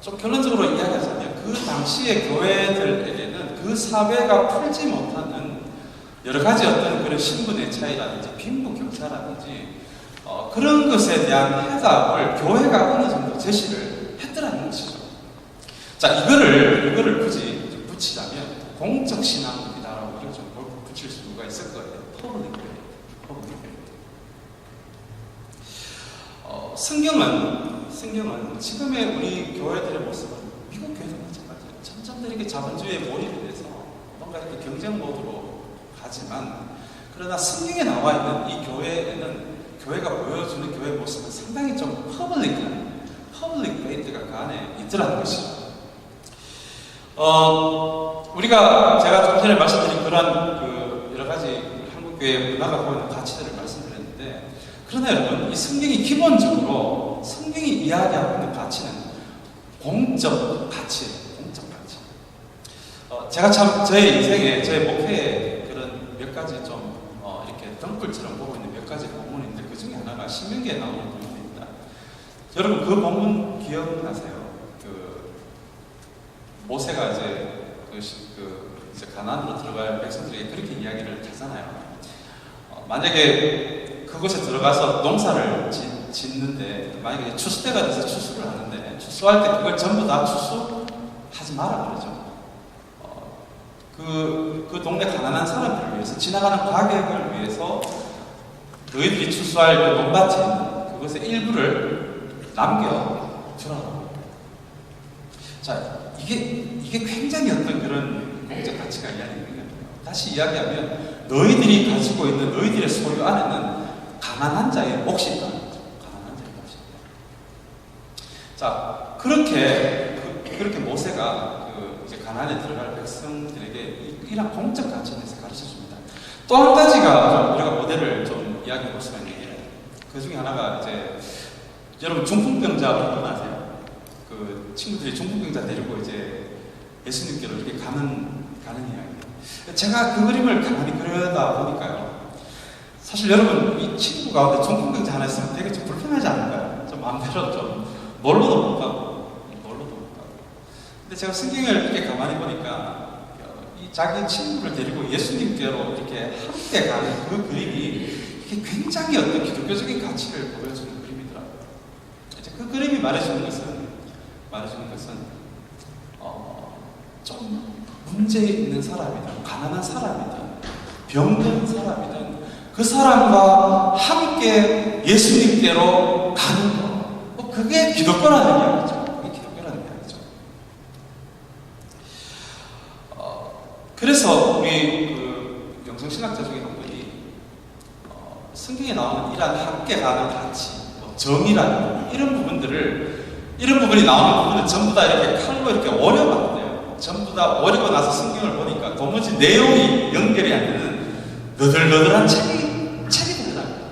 좀 결론적으로 이야기하자면 그 당시의 교회들에게는 그 사회가 풀지 못하는 여러 가지 어떤 그런 신분의 차이라든지 빈부격차라든지 그런 것에 대한 해답을 교회가 어느 정도 제시를 했더라는 것이죠. 자, 이거를 굳이 붙이자면 공적 신앙이다라고 우리가 좀 붙일 수가 있을 거예요. 퍼블릭 페이트. 성경은 지금의 우리 교회들의 모습은 미국 교회도 마찬가지예요. 점점 이렇게 자본주의에 몰입이 돼서 뭔가 이렇게 경쟁 모드로 가지만, 그러나 성경에 나와 있는 이 교회에는 교회가 보여주는 교회 모습은 상당히 좀 퍼블릭 페이트가 그 안에 있더라는 것이죠. 제가 좀 전에 말씀드린 그런 그 여러 가지 한국교회 문화가 보이는 가치들을 말씀드렸는데, 그러나 여러분, 이 성경이 기본적으로 성경이 이야기하고 있는 가치는 공적 가치예요. 공적 가치. 제가 참 저의 인생에, 저의 목회에 그런 몇 가지 좀 이렇게 등불처럼 보고 있는 몇 가지 본문인데, 그 중에 하나가 신명기에 나오는 본문입니다. 여러분, 그 본문 기억나세요? 모세가 이제 가나안으로 들어갈 백성들에게 그렇게 이야기를 하잖아요. 만약에 그곳에 들어가서 농사를 짓는데, 만약에 추수때가 돼서 추수를 하는데, 추수할 때 그걸 전부 다 추수하지 마라 그러죠. 그 동네 가난한 사람들을 위해서, 지나가는 과객을 위해서 너희들이 추수할 그 논밭에 있는 그것의 일부를 남겨주라고. 자, 이게 굉장히 어떤 그런 공적 가치가 이야기하는 거예요. 다시 이야기하면 너희들이 가지고 있는 너희들의 소유 안에는 가난한 자의 몫이 있다는 거죠. 가난한 자의 몫이 있다. 자, 그렇게 모세가 이제 가나안에 들어갈 백성들에게 이런 공적 가치에 대해서 가르쳐 줍니다. 또 한 가지가 우리가 모델을 좀 이야기해 볼 수가 있는 게, 그 중에 하나가 이제 여러분 중풍병자 여러분 아세요? 그 친구들이 중풍병자 데리고 이제 예수님께로 이렇게 가는 이야기. 제가 그 그림을 가만히 그려다 보니까요, 사실 여러분 이 친구 가운데 중풍병자 하나 있으면 되게 좀 불편하지 않을까요? 좀 마음대로 좀 놀러도 못 가고. 근데 제가 성경을 이렇게 가만히 보니까 이 자기 친구를 데리고 예수님께로 이렇게 함께 가는 그 그림이 이게 굉장히 어떤 기독교적인 가치를 보여주는 그림이더라고요. 이제 그 그림이 말해주는 것은 좀 문제 있는 사람이든 가난한 사람이든 병든 사람이든 그 사람과 함께 예수님께로 가는 거, 그게 기독교라는 이야기죠. 그래서 우리 그 영성신학자 중에 한 분이 성경에 나오는 이러한 함께 가는 가치, 정의라는 이런 부분이 나오는 부분은 전부 다 이렇게 칼로 이렇게 오려봤대요. 전부 다 오리고 나서 성경을 보니까 도무지 내용이 연결이 안 되는 너덜너덜한 책이 되더라고요.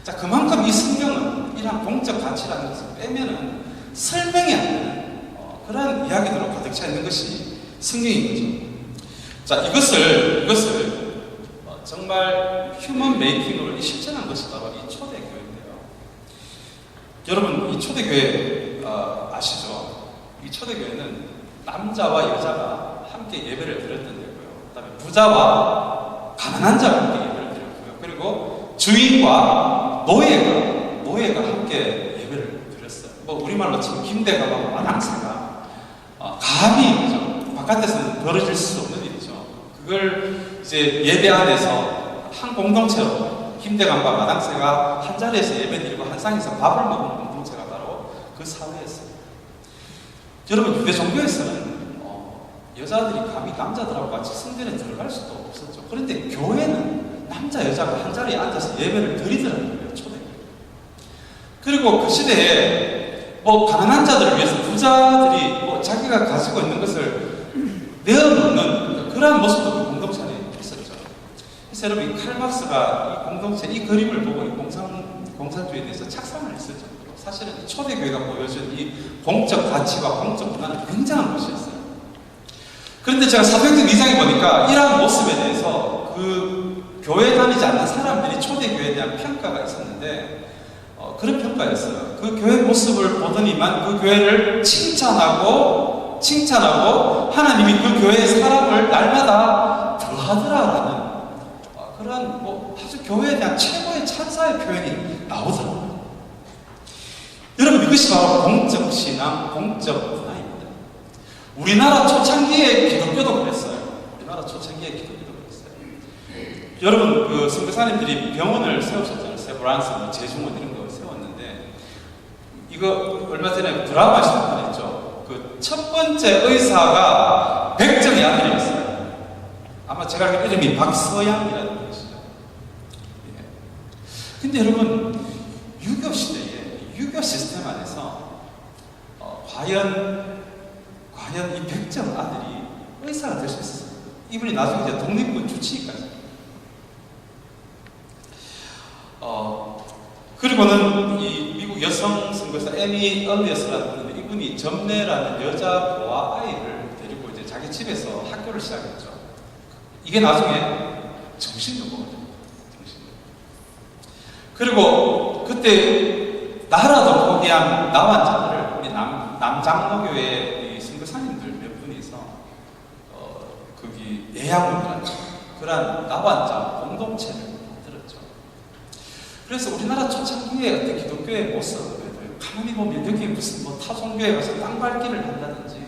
자, 그만큼 이 성경은 이러한 공적 가치라는 것을 빼면은 설명이 안 되는 그런 이야기들로 가득 차 있는 것이 성경인 거죠. 자, 이것을 정말 휴먼 메이킹으로 실천한 것이 바로 이 초대교회인데요. 여러분, 이 초대교회 아시죠? 이 초대교회는 남자와 여자가 함께 예배를 드렸던 데고요. 그다음에 부자와 가난한 자가 함께 예배를 드렸고요. 그리고 주인과 노예가 함께 예배를 드렸어요. 우리말로 치면 김대감하고 마당새가 감히 그죠? 바깥에서는 벌어질 수 없는 일이죠. 그걸 이제 예배 안에서 한 공동체로 김대감과 마당새가 한 자리에서 예배드리고 한 상에서 밥을 먹는 공동체가 바로 그 사회였어요. 여러분, 유대 종교에서는 여자들이 감히 남자들하고 같이 성전에 들어갈 수도 없었죠. 그런데 교회는 남자 여자가 한 자리에 앉아서 예배를 드리더라고요. 초대교회. 그리고 그 시대에 가난한 자들을 위해서 부자들이 자기가 가지고 있는 것을 내어놓는 그러한 모습도 그 공동체 안에 있었죠. 그래서 그래서 여러분, 이 칼 막스가 이 공동체, 이 그림을 보고 이 공산주의에 대해서 착상을 했을 정도로 사실은 이 초대교회가 보여준 이 공적 가치와 공적 문화는 굉장한 것이었어요. 그런데 제가 사도행전 2장에 보니까 이러한 모습에 대해서 그 교회 다니지 않는 사람들이 초대교회에 대한 평가가 있었는데 그런 평가였어요. 그 교회 모습을 보더니만 그 교회를 칭찬하고 하나님이 그 교회의 사람을 날마다 더하더라라는 그런 아주 교회에 대한 최고의 찬사의 표현이 나오더라고요. 여러분, 이것이 바로 공적 신앙, 공적 문화입니다. 우리나라 초창기의 기독교도 그랬어요. 여러분, 그 선교사님들이 병원을 세우셨잖아요. 세브란스, 제중원 이런 거 세웠는데, 이거 얼마 전에 드라마 시작했죠. 그 첫 번째 의사가 백정의 아들이었어요. 아마 제가 알기로 이름이 박서양이라는 분이시죠. 예. 근데 여러분, 유교 시대에 유교 시스템 안에서 과연 이 백정 아들이 의사가 될 수 있었어요. 이분이 나중에 이제 독립군 주치의까지. 그리고는 이 미국 여성 선교사 에미 얼리어스라는 분인데, 이분이 점례라는 여자 보아 아이를 데리고 이제 자기 집에서 학교를 시작했죠. 이게 나중에 정신요법이죠. 그리고 그때 나라도 포기한 나환자들을 우리 남장로교회 선교사님들 몇 분이서 거기 예양원이라는 그런 나환자 공동체를 만들었죠. 그래서 우리나라 초창기의 어떤 기독교의 모습을 가만히 보면 여기 무슨 타종교회 가서 땅 밟기를 한다든지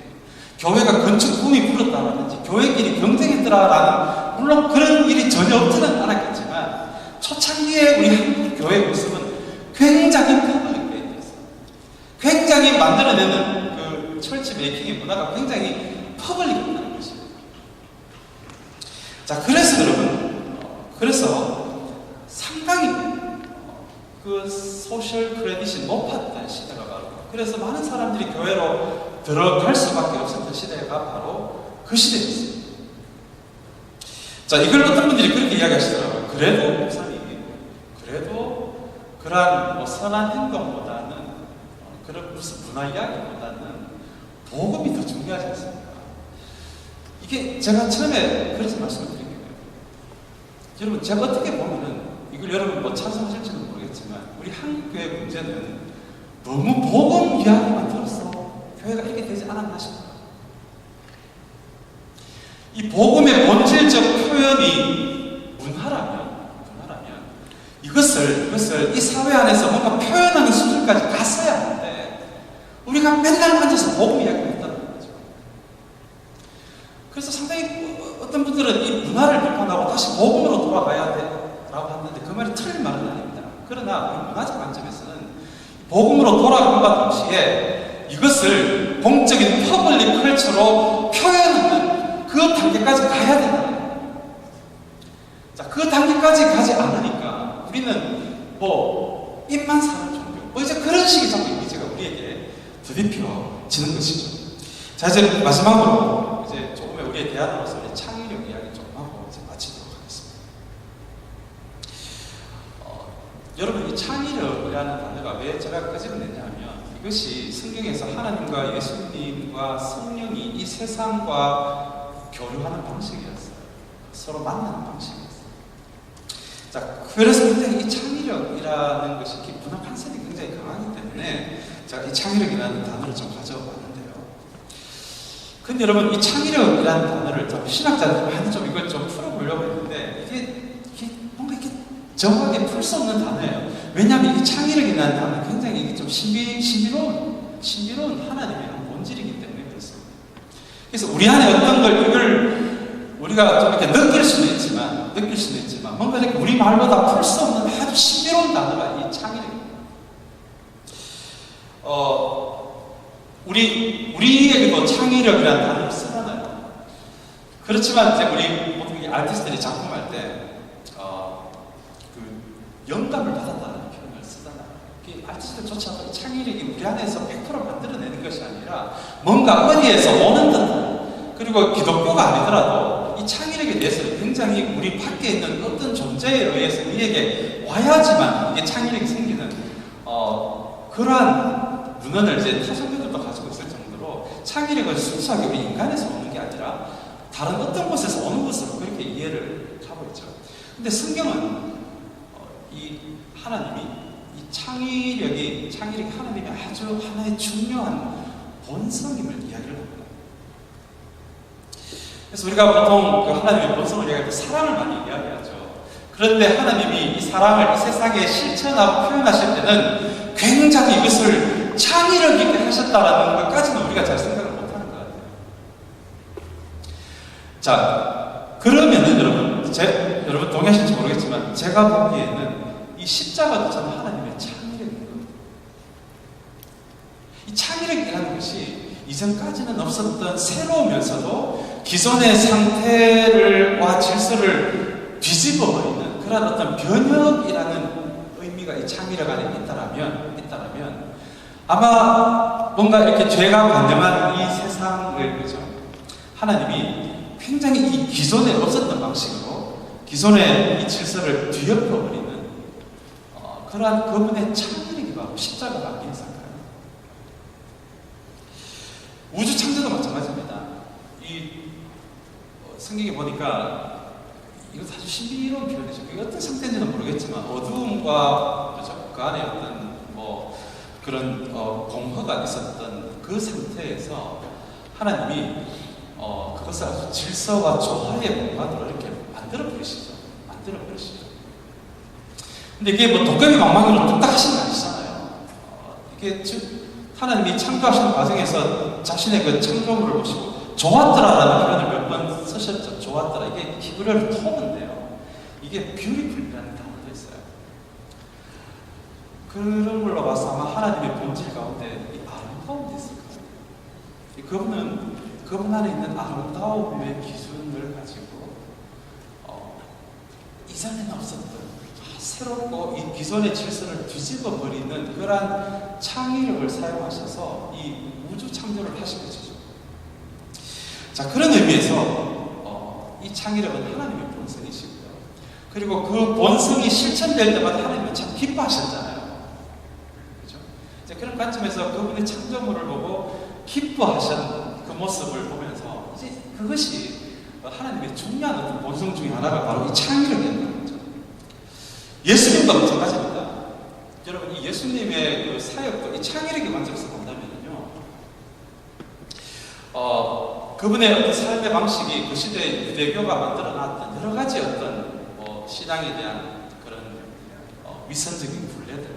교회가 건축 붐이 불었다라든지 교회끼리 경쟁했더라라는, 물론 그런 일이 전혀 없지는 않았겠지만 초창기에 우리 한국 교회의 모습은 굉장히 퍼블릭 베이스였어요. 굉장히 만들어내는 그 철치 메이킹의 문화가 굉장히 퍼블릭했다는 것이에요. 자, 그래서 여러분, 상당히 그 소셜 크레딧이 높았던 시대가 바로, 그래서 많은 사람들이 교회로 들어갈 수밖에 없었던 시대가 바로 그 시대였어요. 자, 이걸 어떤 분들이 그렇게 이야기하시더라고요. 그래도 그러한 선한 행동보다는 그런 무슨 문화 이야기보다는 복음이 더 중요하지 않습니까? 이게 제가 처음에 그래서 말씀을 드린 거예요. 여러분, 제가 어떻게 보면은 이걸 여러분 찬성하실지는 모르겠지만 우리 한국교회 문제는 너무 복음 이야기만 들었어 교회가 이렇게 되지 않았나 싶어요. 이 복음의 본질적 표현이 문화라면 이것을 이 사회 안에서 뭔가 표현하는 수준까지 갔어야 하는데 우리가 맨날 앉아서 복음 이야기를 했다는 거죠. 그래서 상당히 어떤 분들은 이 문화를 비판하고 다시 복음으로 돌아가야 돼라고 하는데 그 말이 틀린 말은 아닙니다. 그러나 문화적 관점에서는 복음으로 돌아감과 동시에 이것을 공적인 퍼블릭 컬처로 표현하는 그 단계까지 가야 된다는 거예요. 자, 그 단계까지 가지 않으니까 우리는 입만 사는 종교, 이제 그런 식의 자꾸 이미지가 우리에게 드디펴지는 것이죠. 자, 이제 마지막으로 이제 조금의 우리의 대안으로서 창의력 이야기 좀 하고 이제 마치도록 하겠습니다. 여러분, 이 창의력이라는 단어가 왜 제가 끄집어냈냐면 이것이 성경에서 하나님과 예수님과 성령이 이 세상과 교류하는 방식이었어요. 서로 만나는 방식이었어요. 자, 그래서 굉장히 이 창의력이라는 것이 문화 판세이 굉장히 강하기 때문에 제가 이 창의력이라는 단어를 좀 가져왔는데요. 근데 여러분, 이 창의력이라는 단어를 좀 신학자들이 많이 좀 이걸 좀 풀어보려고 했는데 이게 뭔가 이렇게 정확하게 풀 수 없는 단어예요. 왜냐하면 이 창의력이라는 단어는 굉장히 이게 좀 신비로운 하나님의 본질이기 때문에 그렇습니다. 그래서 우리 안에 어떤 이걸 우리가 좀 이렇게 느낄 수는 있지만 뭔가 이렇게 우리 말로 다 풀 수 없는 아주 신비로운 단어가 이 창의력입니다. 우리에게도 창의력이라는 단어를 쓰잖아요. 그렇지만 이제 우리 보통 아티스트들이 작품할 때 영감을 받았다는 표현을 쓰잖아요. 아티스트조차도 창의력이 우리 안에서 100% 만들어내는 것이 아니라 뭔가 어디에서 오는 듯한, 그리고 기독교가 아니더라도 이 창의력에 대해서는 굉장히 우리 밖에 있는 어떤 존재에 의해서 우리에게 와야지만 이게 창의력이 생기는 그러한 문헌을 이제 타성교들도 가지고 있을 정도로 창의력은 순수하게 우리 인간에서 오는 게 아니라 다른 어떤 곳에서 오는 것으로 그렇게 이해를 하고 있죠. 근데 성경은 이 하나님이 이 창의력이 하나님의 아주 하나의 중요한 본성임을 이야기를 합니다. 그래서 우리가 보통 그 하나님의 본성을 이야기할 때 사랑을 많이 이야기하죠. 그런데 하나님이 이 사랑을 이 세상에 실천하고 표현하실 때는 굉장히 이것을 창의력 있게 하셨다는 것까지는 우리가 잘 생각을 못하는 것 같아요. 자, 그러면은 여러분 동의하실지 모르겠지만 제가 보기에는 이 십자가도 참 하나님의 창의력인 겁니다. 이 창의력이라는 것이 이전까지는 없었던 새로우면서도 기존의 상태와 질서를 뒤집어버리는 그런 어떤 변혁이라는 의미가 이 창의력 안에 있다라면 아마 뭔가 이렇게 죄가 관념한 이 세상을 그죠? 하나님이 굉장히 이 기존에 없었던 방식으로 기존의 이 질서를 뒤엎어버리는 그러한 그분의 창의력이 바로 십자가가 아니었을까요? 우주 창조도 마찬가지입니다. 이 성경에 보니까 이거 아주 신비로운 표현이죠. 이게 어떤 상태인지는 모르겠지만 어두움과 그렇죠? 그 안에 어떤 그런 공허가 있었던 그 상태에서 하나님이 그것을 아주 질서와 조화의 공간으로 이렇게 만들어 버리시죠. 근데 이게 뭐 도깨비 망망으로 뚝딱 하신 거 아니잖아요. 이게 즉 하나님이 창조하시는 과정에서 자신의 그 창조물을 보시고 좋았더라라는 표현을 몇 번 쓰셨죠. 좋았더라. 이게 히브리어로 토는데요. 이게 뷰티풀이라는 단어도 있어요. 그런 걸로 봐서 아마 하나님의 본질 가운데 이 아름다운 게 있을 거예요. 그분 안에 있는 아름다움의 기준을 가지고 이전에는 없었던 새롭고 이 기존의 질서를 뒤집어 버리는 그러한 창의력을 사용하셔서 이 우주 창조를 하신 것이죠. 자, 그런 의미에서 이 창의력은 하나님의 본성이시고요. 그리고 그 본성이 실천될 때마다 하나님은 참 기뻐하셨잖아요. 그렇죠? 이제 그런 관점에서 그분의 창조물을 보고 기뻐하신 그 모습을 보면서 이제 그것이 하나님의 중요한 어떤 본성 중에 하나가 바로 이 창의력이었던 거죠. 예수님도 마찬가지입니다. 여러분, 이 예수님의 그 사역도 이 창의력의 관점에서 본다면요, 그분의 어떤 삶의 방식이 그 시대에 유대교가 만들어놨던 여러 가지 어떤 신앙에 대한 그런 위선적인 분례들,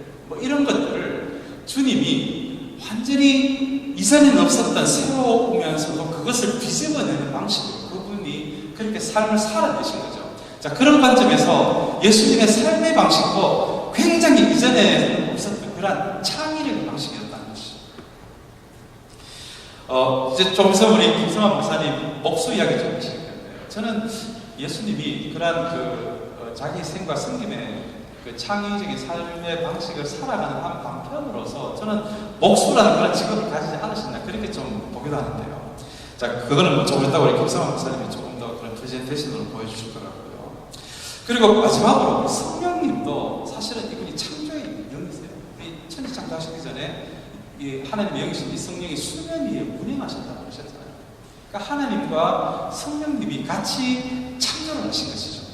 이런 것들을 주님이 완전히 이전에는 없었던 새로우면서도 그것을 뒤집어내는 방식으로 그분이 그렇게 삶을 살아내신 거죠. 자, 그런 관점에서 예수님의 삶의 방식도 굉장히 이전에 없었던 그런 창의력의 방식이었다는 것이죠. 이제 좀 있으면 우리 김성환 목사님 목수 이야기 좀 하실 텐데요. 저는 예수님이 그런 자기 생과 성김의 그 창의적인 삶의 방식을 살아가는 한 방편으로서 저는 목수라는 그런 직업을 가지지 않으셨나 그렇게 좀 보기도 하는데요. 자, 그거는 좀 이따가 우리 김성환 목사님이 조금 더 그런 프레젠테이션으로 보여주실 것 같고요. 그리고 마지막으로 성령님도 사실은 이분이 창조의 영이세요. 이 천지 창조하시기 전에 이 하나님의 영이신 이 성령이 수면 위에 운행하셨다고 하셨잖아요. 그러니까 하나님과 성령님이 같이 창조를 하신 것이죠.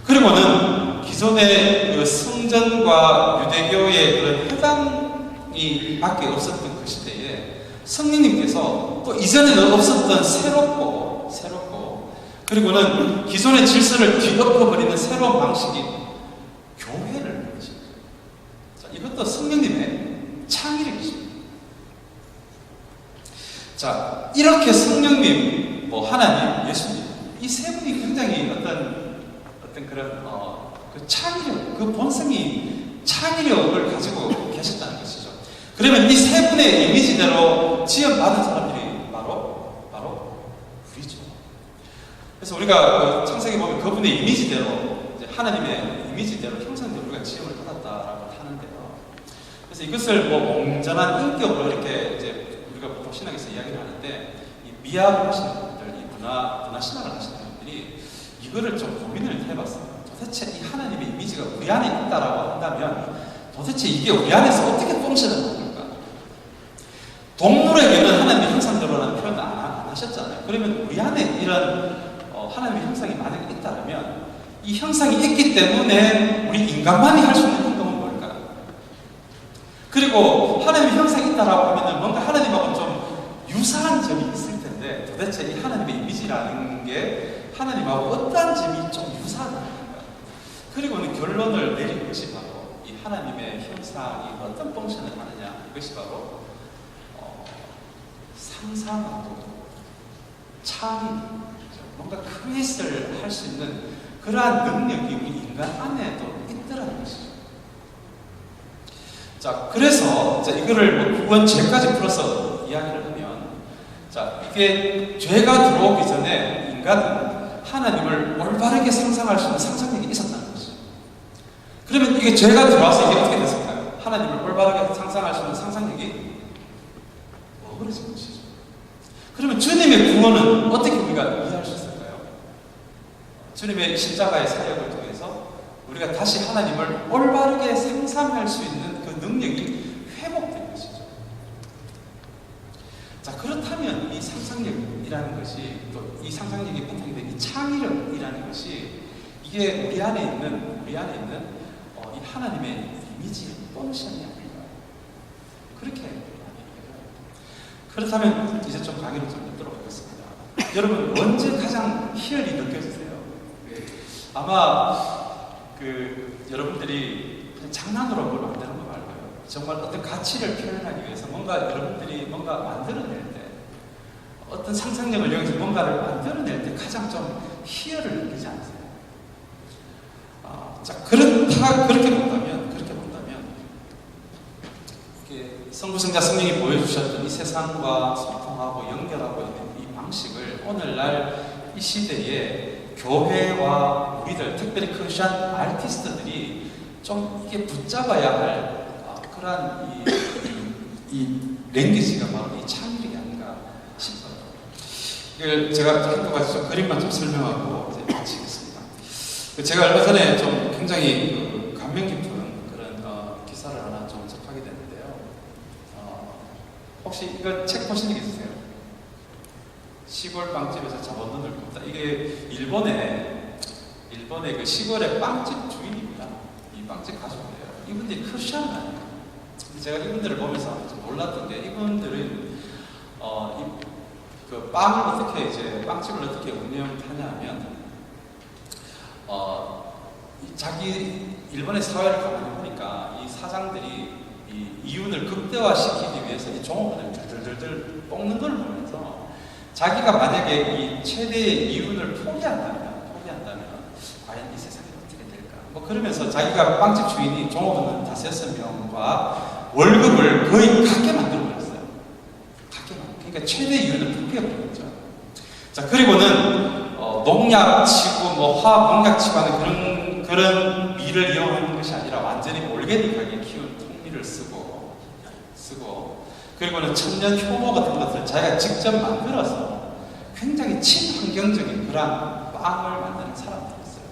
그리고는 기존의 그 성전과 유대교의 그런 회당이 밖에 없었던 그 시대에 성령님께서 또 이전에는 없었던 새롭고 그리고는 기존의 질서를 뒤덮어버리는 새로운 방식이 교회를 하십니다. 자, 이것도 성령님의 창의력이십니다. 자, 이렇게 성령님, 하나님, 예수님 이 세 분이 굉장히 어떤 그런 그 창의력, 그 본성이 창의력을 가지고 계셨다는 것이죠. 그러면 이 세 분의 이미지대로 지원받은 사람들이 바로 우리죠. 그래서 우리가 창세기 보면 그분의 이미지대로 이제 하나님의 이미지대로 형상대로 우리가 지음을 받았다라고 하는데요. 그래서 이것을 온전한 인격으로 이렇게 이제 우리가 보통 신학에서 이야기를 하는데 이 미학을 하시는 분들, 이 문화 신학을 하시는 분들이 분들이 이거를 좀 고민을 해봤어요. 도대체 이 하나님의 이미지가 우리 안에 있다라고 한다면 도대체 이게 우리 안에서 어떻게 펑션을 합니까? 동물에게는 하나님의 형상대로라는 표현을 안 하셨잖아요. 그러면 우리 안에 이런 하나님의 형상이 만약에 있다면 이 형상이 있기 때문에 우리 인간만이 할 수 있는 행동은 뭘까요? 그리고 하나님의 형상이 있다라고 하면 뭔가 하나님하고 좀 유사한 점이 있을 텐데 도대체 이 하나님의 이미지라는 게 하나님하고 어떠한 점이 좀 유사하다. 그리고는 결론을 내린 것이 바로 이 하나님의 형상이 어떤 펑션을 하느냐, 이것이 바로 상상하고 창의, 뭔가 크리에이트를 할 수 있는 그러한 능력이 우리 인간 안에도 있더라는 것이죠. 자, 그래서 이거를 구원 죄까지 풀어서 이야기를 하면, 자, 이게 죄가 들어오기 전에 인간은 하나님을 올바르게 상상할 수 있는 상상력이 있었다는 것이죠. 그러면 이게 죄가 들어와서 이게 어떻게 됐을까요? 하나님을 올바르게 상상할 수 있는 상상력이 어그러진 것이죠. 그러면 주님의 구원은 어떻게 우리가 이해할 수 있을까요? 주님의 십자가의 사역을 통해서 우리가 다시 하나님을 올바르게 상상할 수 있는 그 능력이 회복된 것이죠. 자, 그렇다면 이 상상력이라는 것이, 또 이 상상력이 바탕이 된 이 창의력이라는 것이, 이게 우리 안에 있는 이 하나님의 이미지 펑션이 아닐까요? 그렇게 그렇다면 이제 좀 강의를 좀 듣도록 하겠습니다. 여러분, 언제 가장 희열이 느껴지세요? 아마 여러분들이 그냥 장난으로 뭘 만드는 거 말고요. 정말 어떤 가치를 표현하기 위해서 여러분들이 뭔가 만들어낼 때, 어떤 상상력을 이용해서 뭔가를 만들어낼 때 가장 좀 희열을 느끼지 않으세요? 자, 그렇게 본다면 성부성자 성령이 보여주셨던 이 세상과 소통하고 연결하고 있는 이 방식을 오늘날 이 시대에 교회와 우리들, 특별히 크리스천 아티스트들이 좀 이게 붙잡아야 할 그러한 이 랭귀지가 바로 이 창의력이 아닌가 싶어요. 이걸 제가 한두 가지 좀 그림만 좀 설명하고 이제 마치겠습니다. 제가 얼마 전에 좀 굉장히 감명 깊은 그런 기사를 하나 좀 접하게 됐는데요. 혹시 이거 책 보신 적 있으세요? 시골 빵집에서 잡아놓는 겁니다. 이게 일본의 그 시골의 빵집 주인입니다. 이 빵집 가족이에요. 이분들이 크리스천은 아니에요. 제가 이분들을 보면서 좀 놀랐던 게, 이분들은 그 빵을 어떻게 빵집을 어떻게 운영하냐면, 자기 일본의 사회를 가만히 보니까 이 사장들이 이 이윤을 극대화시키기 위해서 이 종업원을 들들들들 뽑는 걸 보면서, 자기가 만약에 이 최대의 이윤을 포기한다면 과연 이 세상이 어떻게 될까? 그러면서 자기가 빵집 주인이 종업원 5-6명과 월급을 거의 같게 만들어버렸어요. 그러니까 최대 이윤을 포기해버렸죠. 자, 그리고는 농약치고 화학 농약치고 하는 그런 밀을 이용하는 것이 아니라 완전히 올게닉하게 키운 통밀을 쓰고 그리고는 천연 효모 같은 것을 자기가 직접 만들어서 굉장히 친환경적인 그런 빵을 만드는 사람들이었어요.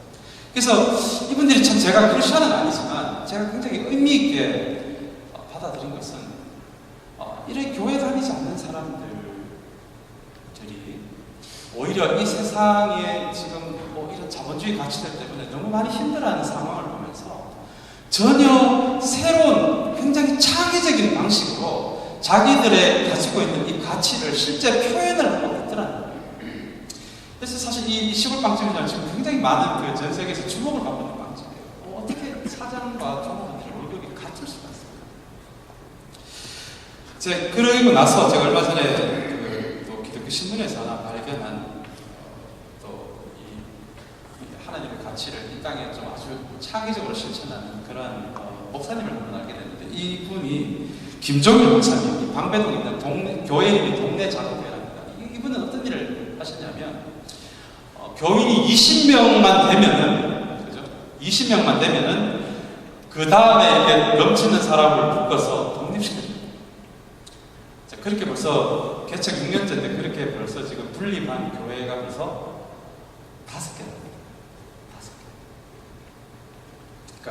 그래서 이분들이 참, 제가 크리스천은 아니지만 제가 굉장히 의미 있게 받아들인 것은, 이런 교회 다니지 않는 사람들이 오히려 이 세상에 지금 이런 자본주의 가치들 때문에 너무 많이 힘들어하는 상황을 보면서 전혀 새로운 굉장히 창의적인 방식으로 자기들의 가지고 있는 이 가치를 실제 표현을 하고 있더라는 거예요. 그래서 사실 이 시골빵집이란 지금 굉장히 많은 전 세계에서 주목을 받고 있는 빵집이에요. 어떻게 사장과 종업원들의 월급이 같을 수가 있어요? 그러고 나서 제가 얼마 전에 또 기독교 신문에서 하나 발견한 이 하나님의 가치를 이 땅에 좀 아주 창의적으로 실천하는 그런 목사님을 한번 알게 됐는데, 이분이 김종일 목사님, 방배동에 있는 교회 이름이 동네 자동교회랍니다. 이분은 어떤 일을 하셨냐면, 교인이 20명만 되면은, 그죠? 20명만 되면은 그 다음에 이렇게 넘치는 사람을 묶어서 독립시켜줍니다. 그렇게 벌써 개척 6년째인데 그렇게 벌써 지금 분립한 교회가 벌써 5개랍니다. 5개.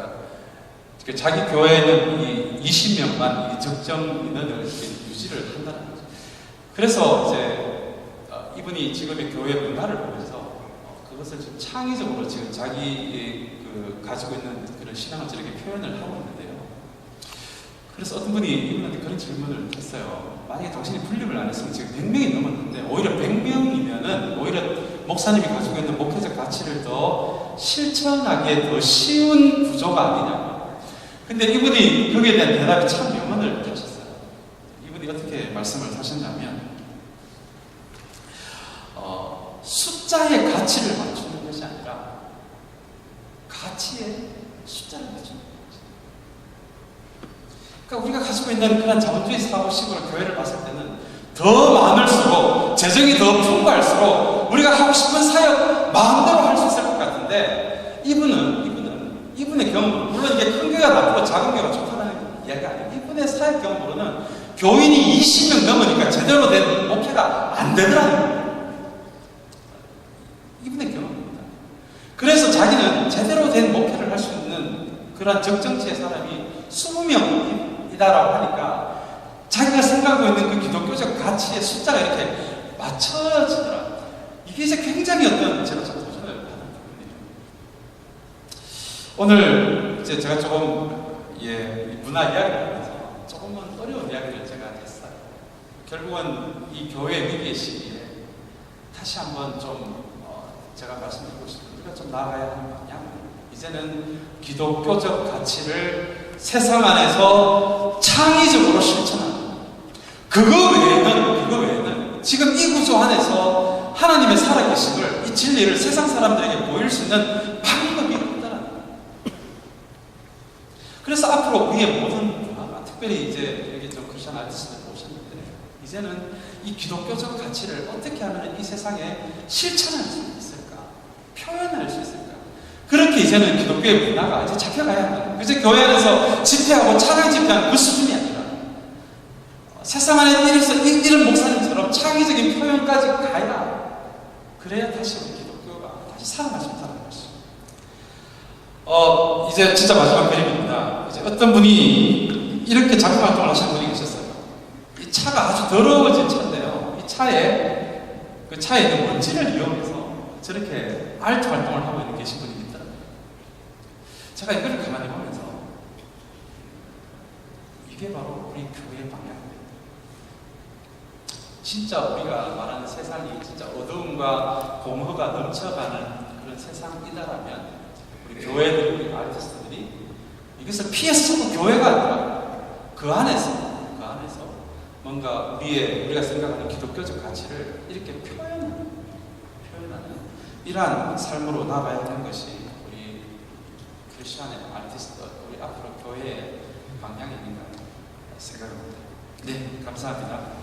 그러니까 자기 교회는 이 20명만 이 적정 인원을 유지를 한다는 거죠. 그래서 이제 이분이 지금의 교회 문화를 보면서 그것을 좀 창의적으로 지금 자기 가지고 있는 그런 신앙을 저렇게 표현을 하고 있는데요. 그래서 어떤 분이 이분한테 그런 질문을 했어요. 만약에 당신이 분립을 안 했으면 지금 100명이 넘었는데 오히려 100명이면은 오히려 목사님이 가지고 있는 목회적 가치를 더 실천하기에 더 쉬운 구조가 아니냐. 근데 이분이 거기에 대한 대답이 참 명언을 하셨어요. 이분이 어떻게 말씀을 하셨냐면 숫자의 가치를 맞추는 것이 아니라 가치의 숫자를 맞추는 거죠. 그러니까 우리가 가지고 있는 그런 자본주의 사고식으로 교회를 봤을 때는 더 많을수록 재정이 더 풍부할수록 우리가 하고 싶은 사역 마음대로 할 수 있을 것 같은데 이분의 경험, 물론 이게 큰 교회가 나쁘고 작은 교회가 좋다는 이야기가 아니에요. 이분의 사역 경험으로는 교인이 20명 넘으니까 제대로 된 목회가 안 되더라는 거예요. 이분의 경험입니다. 그래서 자기는 제대로 된 목회를 할 수 있는 그런 적정치의 사람이 20명이다라고 하니까 자기가 생각하고 있는 그 기독교적 가치의 숫자가 이렇게 맞춰지더라. 이게 이제 굉장히 제가 좀 도전을 하는 부분이에요. 오늘 이제 제가 조금 문화 이야기를 하면서 조금은 어려운 이야기를 제가 했어요. 결국은 이 교회 위기의 시기에 다시 한번 좀 제가 말씀드리고 싶은 우리가 좀 나아가야 하는 방향. 이제는 기독교적 가치를 세상 안에서 창의적으로 실천하는. 그거 외에는 지금 이 구조 안에서 하나님의 살아계심을, 이 진리를 세상 사람들에게 보일 수 있는 방법이 없다는 거예요. 그래서 앞으로 우리의 모든 문화가, 특별히 이제 여기 좀 크리스천 아티스트들 오셨는데, 이제는 이 기독교적 가치를 어떻게 하면 이 세상에 실천할 수 있을까? 표현할 수 있을까? 그렇게 이제는 기독교의 문화가 이제 잡혀가야 합니다. 이제 교회 안에서 집회하고 찬양 집회하는 그 수준이 아니라 세상 안에 이런 목사님처럼 창의적인 표현까지 가야, 그래야 다시 우리 기독교가 다시 살아날 수 있다는 것이죠. 이제 진짜 마지막 그림입니다. 이제 어떤 분이 이렇게 작품 활동을 하시는 분이 계셨어요. 이 차가 아주 더러워진 차인데요. 이 그 차에 있는 먼지를 이용해서 저렇게 아트 활동을 하고 계신 분이 있더라고요. 제가 이걸 가만히 보면서 이게 바로 우리 교회의 방향입니다. 진짜 우리가 말하는 세상이 진짜 어두움과 공허가 넘쳐가는 그런 세상이다라면 우리 교회들, 우리 아티스트들이 이것을 피해서 자꾸 교회가 아니라 그 안에서 뭔가 우리가 생각하는 기독교적 가치를 이렇게 표현하는 이러한 삶으로 나아가야 하는 것이 우리 크리스천의 아티스트, 우리 앞으로 교회의 방향이 아닌가 생각합니다. 네, 감사합니다.